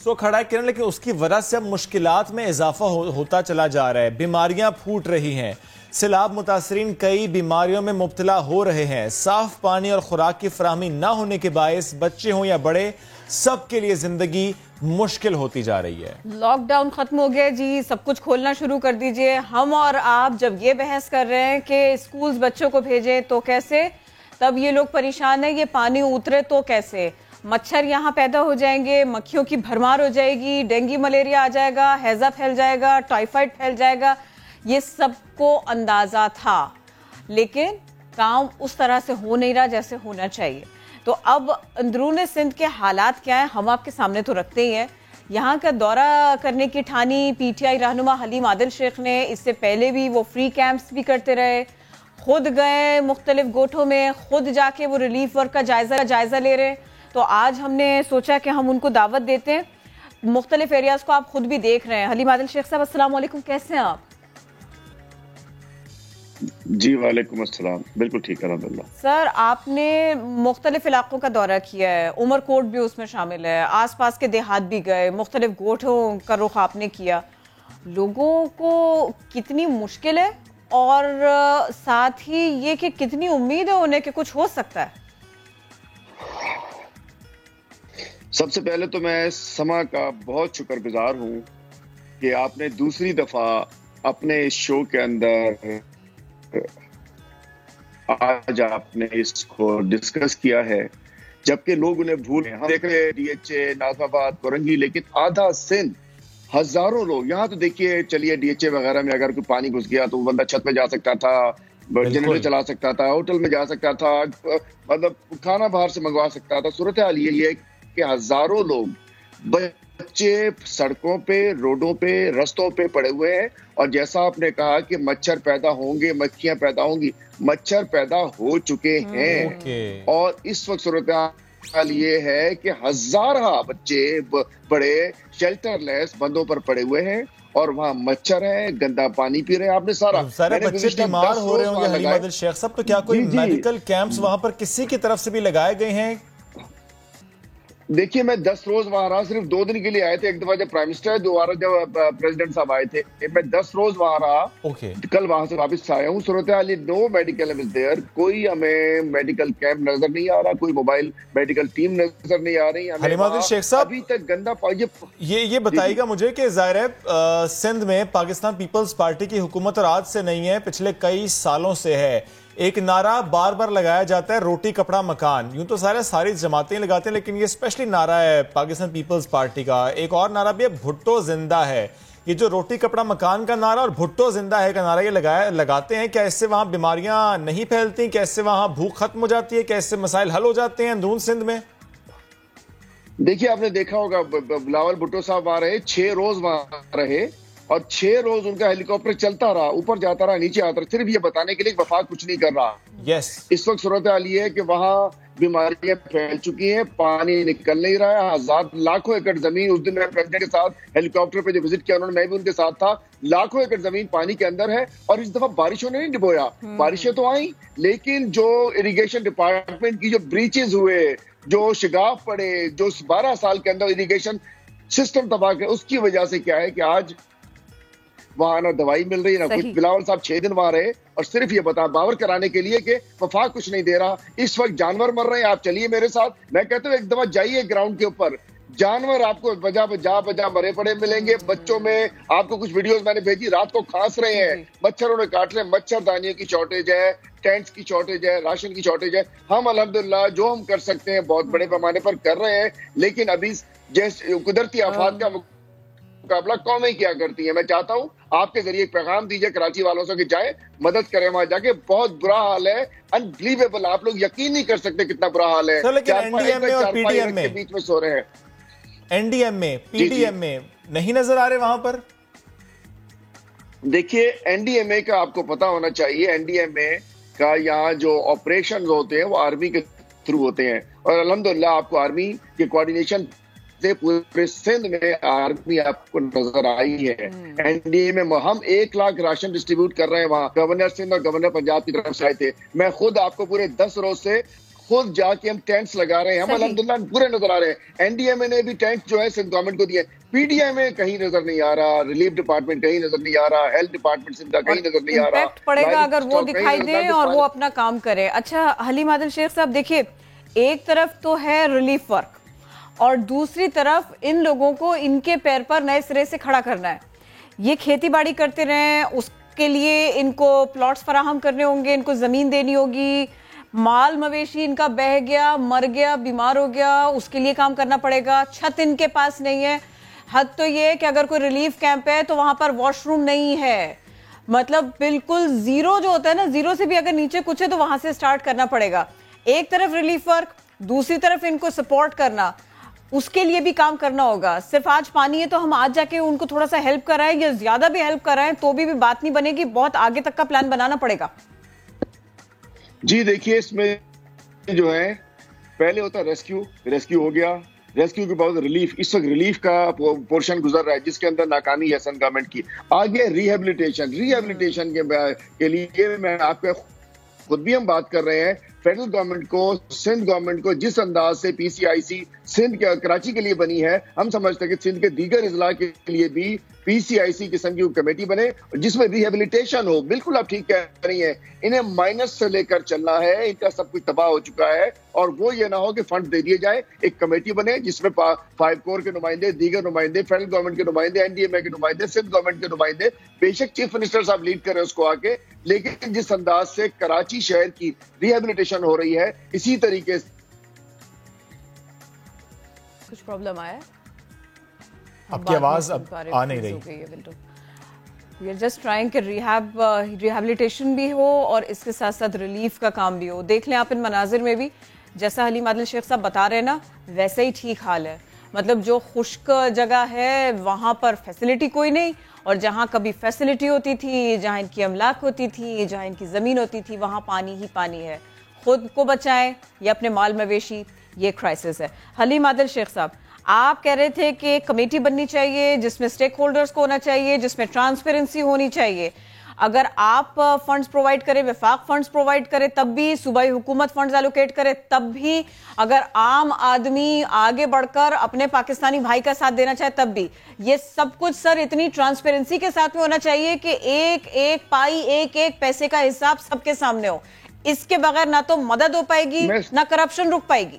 سو کھڑا ہے کرن, لیکن اس کی وجہ سے اب مشکلات میں اضافہ ہوتا چلا جا رہا ہے. بیماریاں پھوٹ رہی ہیں, سیلاب متاثرین کئی بیماریوں میں مبتلا ہو رہے ہیں. صاف پانی اور خوراک کی فراہمی نہ ہونے کے باعث بچے ہوں یا بڑے, سب کے لیے زندگی مشکل ہوتی جا رہی ہے. لاک ڈاؤن ختم ہو گیا جی, سب کچھ کھولنا شروع کر دیجئے. ہم اور آپ جب یہ بحث کر رہے ہیں کہ اسکولز بچوں کو بھیجیں تو کیسے, تب یہ لوگ پریشان ہیں یہ پانی اترے تو کیسے. مچھر یہاں پیدا ہو جائیں گے, مکھیوں کی بھرمار ہو جائے گی, ڈینگی ملیریا آ جائے گا, ہیضہ پھیل جائے گا, ٹائیفائڈ پھیل جائے گا. یہ سب کو اندازہ تھا, لیکن کام اس طرح سے ہو نہیں رہا جیسے ہونا چاہیے. تو اب اندرون سندھ کے حالات کیا ہیں ہم آپ کے سامنے تو رکھتے ہی ہیں. یہاں کا دورہ کرنے کی ٹھانی پی ٹی آئی رہنما حلیم عادل شیخ نے. اس سے پہلے بھی وہ فری کیمپس بھی کرتے رہے, خود گئے مختلف گوٹھوں میں, خود جا کے وہ ریلیف ورک کا جائزہ لے رہے. تو آج ہم نے سوچا کہ ہم ان کو دعوت دیتے ہیں. مختلف ایریاز کو آپ خود بھی دیکھ رہے ہیں. حلیم عادل شیخ صاحب السلام علیکم, کیسے ہیں آپ؟ جی وعلیکم السلام, بالکل ٹھیک ہے الحمدللہ. سر آپ نے مختلف علاقوں کا دورہ کیا ہے, عمر کوٹ بھی اس میں شامل ہے, آس پاس کے دیہات بھی گئے, مختلف گوٹھوں کا رخ آپ نے کیا. لوگوں کو کتنی مشکل ہے اور ساتھ ہی یہ کہ کتنی امید ہے انہیں کہ کچھ ہو سکتا ہے؟ سب سے پہلے تو میں سما کا بہت شکر گزار ہوں کہ آپ نے دوسری دفعہ اپنے شو کے اندر آج آپ نے اس کو ڈسکس کیا ہے, جبکہ لوگ انہیں بھول ہم دیکھ رہے ڈی ایچ اے, ناظم آباد, کورنگی, لیکن آدھا سندھ, ہزاروں لوگ یہاں تو دیکھیے. چلیے ڈی ایچ اے وغیرہ میں اگر کوئی پانی گھس گیا تو وہ بندہ چھت پہ جا سکتا تھا, جنریٹر چلا سکتا تھا, ہوٹل میں جا سکتا تھا, مطلب کھانا باہر سے منگوا سکتا تھا. صورتحال یہ ہے کہ ہزاروں لوگ, بچے سڑکوں پہ, روڈوں پہ, رستوں پہ پڑے ہوئے ہیں. اور جیسا آپ نے کہا کہ مچھر پیدا ہوں گے, مکھیاں پیدا ہوں گی, مچھر پیدا ہو چکے ہیں. اور اس وقت صورتحال یہ ہے کہ ہزارہ بچے بڑے شیلٹر لیس بندوں پر پڑے ہوئے ہیں, اور وہاں مچھر ہے, گندا پانی پی رہے ہیں. آپ نے سارے بچے بیمار ہو رہے ہوں گے حلیم عادل شیخ صاحب, تو کیا کوئی میڈیکل کیمپس وہاں پر کسی کی طرف سے بھی لگائے گئے ہیں؟ دیکھیے میں 10 روز وہاں رہا, صرف 2 دن کے لیے آئے تھے. ایک دفعہ جب پرائم منسٹر, دوبارہ جب پریزیڈنٹ صاحب آئے تھے. میں 10 روز وہاں رہا, کل وہاں سے واپس آیا ہوں. صورتحال نو میڈیکل از دیئر, کوئی ہمیں میڈیکل کیمپ نظر نہیں آ رہا, کوئی موبائل میڈیکل ٹیم نظر نہیں آ رہی. حلیم عادل شیخ صاحب ابھی تک گندا پانی. یہ بتائیے گا مجھے کہ ظاہر ہے سندھ میں پاکستان پیپلز پارٹی کی حکومت اور آج سے نہیں ہے, پچھلے کئی سالوں سے ہے. ایک نعرہ بار بار لگایا جاتا ہے, روٹی کپڑا مکان. یوں تو ساری جماعتیں لگاتے ہیں, لیکن یہ اسپیشلی نعرہ ہے پاکستان پیپلز پارٹی کا. ایک اور نعرہ بھی ہے, بھٹو زندہ ہے. یہ جو روٹی کپڑا مکان کا نعرہ اور بھٹو زندہ ہے کا نعرہ یہ لگاتے ہیں, کیا اس سے وہاں بیماریاں نہیں پھیلتی؟ کیا اس سے وہاں بھوک ختم ہو جاتی ہے؟ کیا اس سے مسائل حل ہو جاتے ہیں اندرون سندھ میں؟ دیکھیے آپ نے دیکھا ہوگا بلاول بھٹو صاحب آ رہے, 6 روز وہاں رہے, اور 6 روز ان کا ہیلی کاپٹر چلتا رہا, اوپر جاتا رہا, نیچے آتا رہا, صرف یہ بتانے کے لیے کہ وفاق کچھ نہیں کر رہا. اس وقت صورتحال یہ ہے کہ وہاں بیماریاں پھیل چکی ہیں, پانی نکل نہیں رہا ہے. ہزار لاکھوں ایکڑ زمین, اس دن میں پریزیڈنٹ کے ساتھ ہیلی کاپٹر پہ جو وزٹ کیا انہوں نے, میں بھی ان کے ساتھ تھا, لاکھوں ایکڑ زمین پانی کے اندر ہے. اور اس دفعہ بارشوں نے نہیں ڈبویا, بارشیں تو آئیں, لیکن جو اریگیشن ڈپارٹمنٹ کی جو بریچز ہوئے, جو شگاف پڑے, جو 12 سال کے اندر اریگیشن سسٹم تباہ کیا, اس کی وجہ سے کیا ہے کہ آج وہاں نہ دوائی مل رہی نہ کچھ. بلاول صاحب 6 دن وہاں رہے, اور صرف یہ باور کرانے کے لیے کہ وفاق کچھ نہیں دے رہا. اس وقت جانور مر رہے ہیں, آپ چلیے میرے ساتھ, میں کہتا ہوں ایک دفعہ جائیے گراؤنڈ کے اوپر, جانور آپ کو بجا مرے پڑے ملیں گے. بچوں میں آپ کو کچھ ویڈیوز میں نے بھیجی, رات کو کھانس رہے ہیں, مچھروں نے کاٹ رہے ہیں. مچھر دانیوں کی شارٹیج ہے, ٹینٹس کی شارٹیج ہے, راشن کی شارٹیج ہے. ہم الحمدللہ جو ہم کر سکتے ہیں بہت بڑے پیمانے پر کر رہے ہیں, لیکن ابھی جیسے قدرتی آفات کا مقابلہ قومیں کیا کرتی ہیں. میں چاہتا ہوں آپ کے ذریعے ایک پیغام دیجئے کراچی والوں سے کہ جائیں مدد کریں وہاں جا کے. بہت برا حال ہے, انبلیویبل, آپ لوگ یقین نہیں کر سکتے کتنا برا حال ہے. کے بیچ میں سو رہے ہیں. این ڈی ایم میں, پی ڈی ایم میں نہیں نظر آ رہے وہاں پر. دیکھیے این ڈی ایم اے کا آپ کو پتا ہونا چاہیے, این ڈی ایم اے کا یہاں جو آپریشن ہوتے ہیں وہ آرمی کے تھرو ہوتے ہیں, اور الحمدللہ آپ کو آرمی کے کوارڈینیشن سے پورے سندھ میں آرمی آپ کو نظر آئی ہے. این ڈی اے میں ہم 1 لاکھ راشن ڈسٹریبیوٹ کر رہے ہیں وہاں. گورنر سندھ اور گورنر پنجاب کی طرف سے آئے تھے. میں خود آپ کو پورے 10 روز سے خود جا کے ہم ٹینٹس لگا رہے ہیں. ہم الحمدللہ پورے نظر آ رہے ہیں. این ڈی ایم اے نے بھی ٹینٹ جو ہے سندھ گورنمنٹ کو دیے. پی ڈی ایم اے کہیں نظر نہیں آ رہا, ریلیف ڈپارٹمنٹ کہیں نظر نہیں آ رہا, ہیلتھ ڈپارٹمنٹ سندھ کا کہیں نظر نہیں آ رہا. امپیکٹ پڑے گا اگر وہ دکھائی دے اور وہ اپنا کام کرے. اچھا حلیم عادل شیخ صاحب, دیکھیے ایک طرف تو ہے ریلیف ورک اور دوسری طرف ان لوگوں کو ان کے پیر پر نئے سرے سے کھڑا کرنا ہے. یہ کھیتی باڑی کرتے رہیں, اس کے لیے ان کو پلاٹس فراہم کرنے ہوں گے, ان کو زمین دینی ہوگی, مال مویشی ان کا بہہ گیا, مر گیا, بیمار ہو گیا, اس کے لیے کام کرنا پڑے گا. چھت ان کے پاس نہیں ہے. حد تو یہ کہ اگر کوئی ریلیف کیمپ ہے تو وہاں پر واش روم نہیں ہے. مطلب بالکل زیرو جو ہوتا ہے نا, زیرو سے بھی اگر نیچے کچھ ہے تو وہاں سے سٹارٹ کرنا پڑے گا. ایک طرف ریلیف ورک, دوسری طرف ان کو سپورٹ کرنا, اس کے لیے بھی کام کرنا ہوگا. صرف آج پانی ہے تو ہم آج جا کے ان کو تھوڑا سا ہیلپ کرائیں یا زیادہ بھی ہیلپ کرائیں تو بھی بات نہیں بنے گی. بہت آگے تک کا پلان بنانا پڑے گا. جی دیکھیے اس میں جو ہے پہلے ہوتا ہے ریسکیو ہو گیا, ریسکیو کے بعد ریلیف. اس وقت ریلیف کا پورشن گزر رہا ہے جس کے اندر ناکامی ہے سندھ گورنمنٹ کی. آگے ریہیبلیٹیشن کے لیے میں آپ کے خود بھی ہم بات کر رہے ہیں. فیڈرل گورنمنٹ کو, سندھ گورنمنٹ کو جس انداز سے پی سی آئی سی سندھ کے کراچی کے لیے بنی ہے, ہم سمجھتے ہیں کہ سندھ کے دیگر اضلاع کے لیے بھی پی سی آئی سی قسم کی کمیٹی بنے جس میں ریہیبلیٹیشن ہو. بالکل آپ ٹھیک کہہ رہی ہیں, انہیں مائنس سے لے کر چلنا ہے. ان کا سب کچھ تباہ ہو چکا ہے اور وہ یہ نہ ہو کہ فنڈ دے دیے جائے. ایک کمیٹی بنے جس میں 5 کور کے نمائندے, دیگر نمائندے, فیڈرل گورنمنٹ کے نمائندے, این ڈی ایم اے کے نمائندے, سندھ گورنمنٹ کے نمائندے, بے شک چیف منسٹر صاحب لیڈ کریں اس کو آ کے. لیکن جس انداز سے کراچی شہر کی ریہیبلیٹیشن ہو رہی ہے اسی طریقے سے کچھ پرابلم آیا, آپ کی آواز اب آ نہیں رہی. وی آر جسٹ ٹرائنگ کہ ریہیبلیٹیشن بھی ہو اور اس کے ساتھ ساتھ ریلیف کا کام بھی ہو. دیکھ لیں آپ ان مناظر میں بھی جیسا حلیم عادل شیخ صاحب بتا رہے ہیں نا, ویسے ہی ٹھیک حال ہے. مطلب جو خشک جگہ ہے وہاں پر فیسلٹی کوئی نہیں, اور جہاں کبھی فیسلٹی ہوتی تھی, جہاں ان کی املاک ہوتی تھی, جہاں ان کی زمین ہوتی تھی, وہاں پانی ہی پانی ہے. خود کو بچائیں یا اپنے مال مویشی, یہ کرائسس ہے. حلیم عادل شیخ صاحب, آپ کہہ رہے تھے کہ کمیٹی بننی چاہیے جس میں سٹیک ہولڈرز کو ہونا چاہیے, جس میں ٹرانسپیرنسی ہونی چاہیے. اگر آپ فنڈز پرووائڈ کریں, وفاق فنڈز پرووائڈ کرے تب بھی, صوبائی حکومت فنڈز الوکیٹ کرے تب بھی, اگر عام آدمی آگے بڑھ کر اپنے پاکستانی بھائی کا ساتھ دینا چاہے تب بھی, یہ سب کچھ سر اتنی ٹرانسپیرنسی کے ساتھ میں ہونا چاہیے کہ ایک ایک پائی, ایک ایک پیسے کا حساب سب کے سامنے ہو. اس کے بغیر نہ تو مدد ہو پائے گی نہ کرپشن رک پائے گی.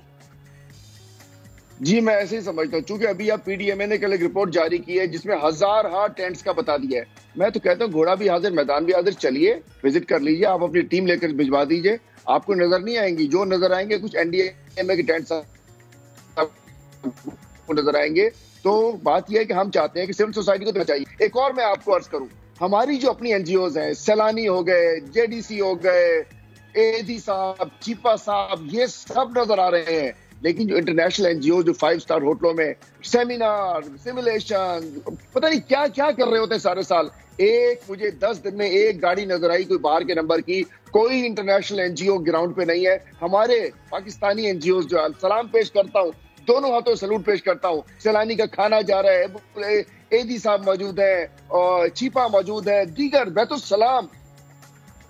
جی میں ایسے ہی سمجھتا ہوں, چونکہ ابھی آپ پی ڈی ایم اے نے کل ایک رپورٹ جاری کی ہے جس میں 1000 ٹینٹس کا بتا دیا ہے. میں تو کہتا ہوں گھوڑا بھی حاضر, میدان بھی حاضر, چلیے وزٹ کر لیجیے. آپ اپنی ٹیم لے کر بھجوا دیجیے, آپ کو نظر نہیں آئیں گی. جو نظر آئیں گے کچھ این ڈی ایم اے کے ٹینٹس نظر آئیں گے. تو بات یہ ہے کہ ہم چاہتے ہیں کہ سول سوسائٹی کو تو چاہیے. ایک اور میں آپ کو عرض کروں, ہماری جو اپنی این جی اوز ہیں, سیلانی ہو گئے, جے ڈی سی ہو گئے, اے ڈی صاحب, چیپا صاحب, یہ سب نظر آ رہے ہیں. لیکن جو انٹرنیشنل این جی او جو 5 اسٹار ہوٹلوں میں سیمینار, سیمولیشن, پتہ نہیں کیا کیا کر رہے ہوتے ہیں سارے سال. مجھے 10 دن میں ایک گاڑی نظر آئی کوئی باہر کے نمبر کی. کوئی انٹرنیشنل این جی او گراؤنڈ پہ نہیں ہے. ہمارے پاکستانی این جی اوز جو سلام پیش کرتا ہوں, دونوں ہاتھوں سلوٹ پیش کرتا ہوں. سیلانی کا کھانا جا رہا ہے, اے ڈی صاحب موجود ہے, اور چیپا موجود ہے, دیگر بیت السلام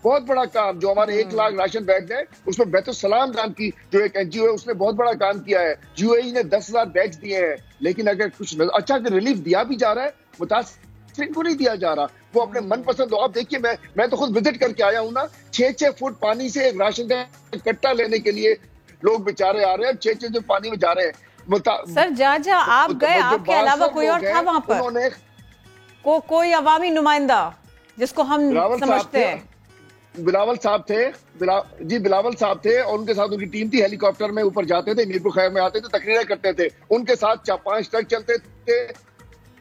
بہت بڑا کام جو ہمارے 1 لاکھ راشن بیگ ہے اس میں بیت السلام نام کی جو ایک این جی او ہے اس نے بہت بڑا کام کیا ہے. یو اے ای نے 10,000 بیگز دیے ہیں. لیکن اگر کچھ اچھا کہ ریلیف دیا بھی جا رہا ہے, متاثرین کو نہیں دیا جا رہا. وہ اپنے من پسند ہو. آپ دیکھیے میں تو خود وزٹ کر کے آیا ہوں نا, 6 فٹ پانی سے ایک راشن کا کٹا لینے کے لیے لوگ بیچارے آ رہے ہیں, 6 جو پانی میں جا رہے ہیں. سر جہاں آپ گئے, آپ کے علاوہ کوئی اور تھا وہاں پر, کوئی عوامی نمائندہ جس کو ہم سمجھتے ہیں؟ بلاول صاحب تھے, بلاول صاحب تھے, اور ان کے ساتھ ان کی ٹیم تھی. ہیلی کاپٹر میں اوپر جاتے تھے, میرپور خیر میں آتے تھے, تقریریں کرتے تھے. ان کے ساتھ 4-5 ٹرک چلتے تھے,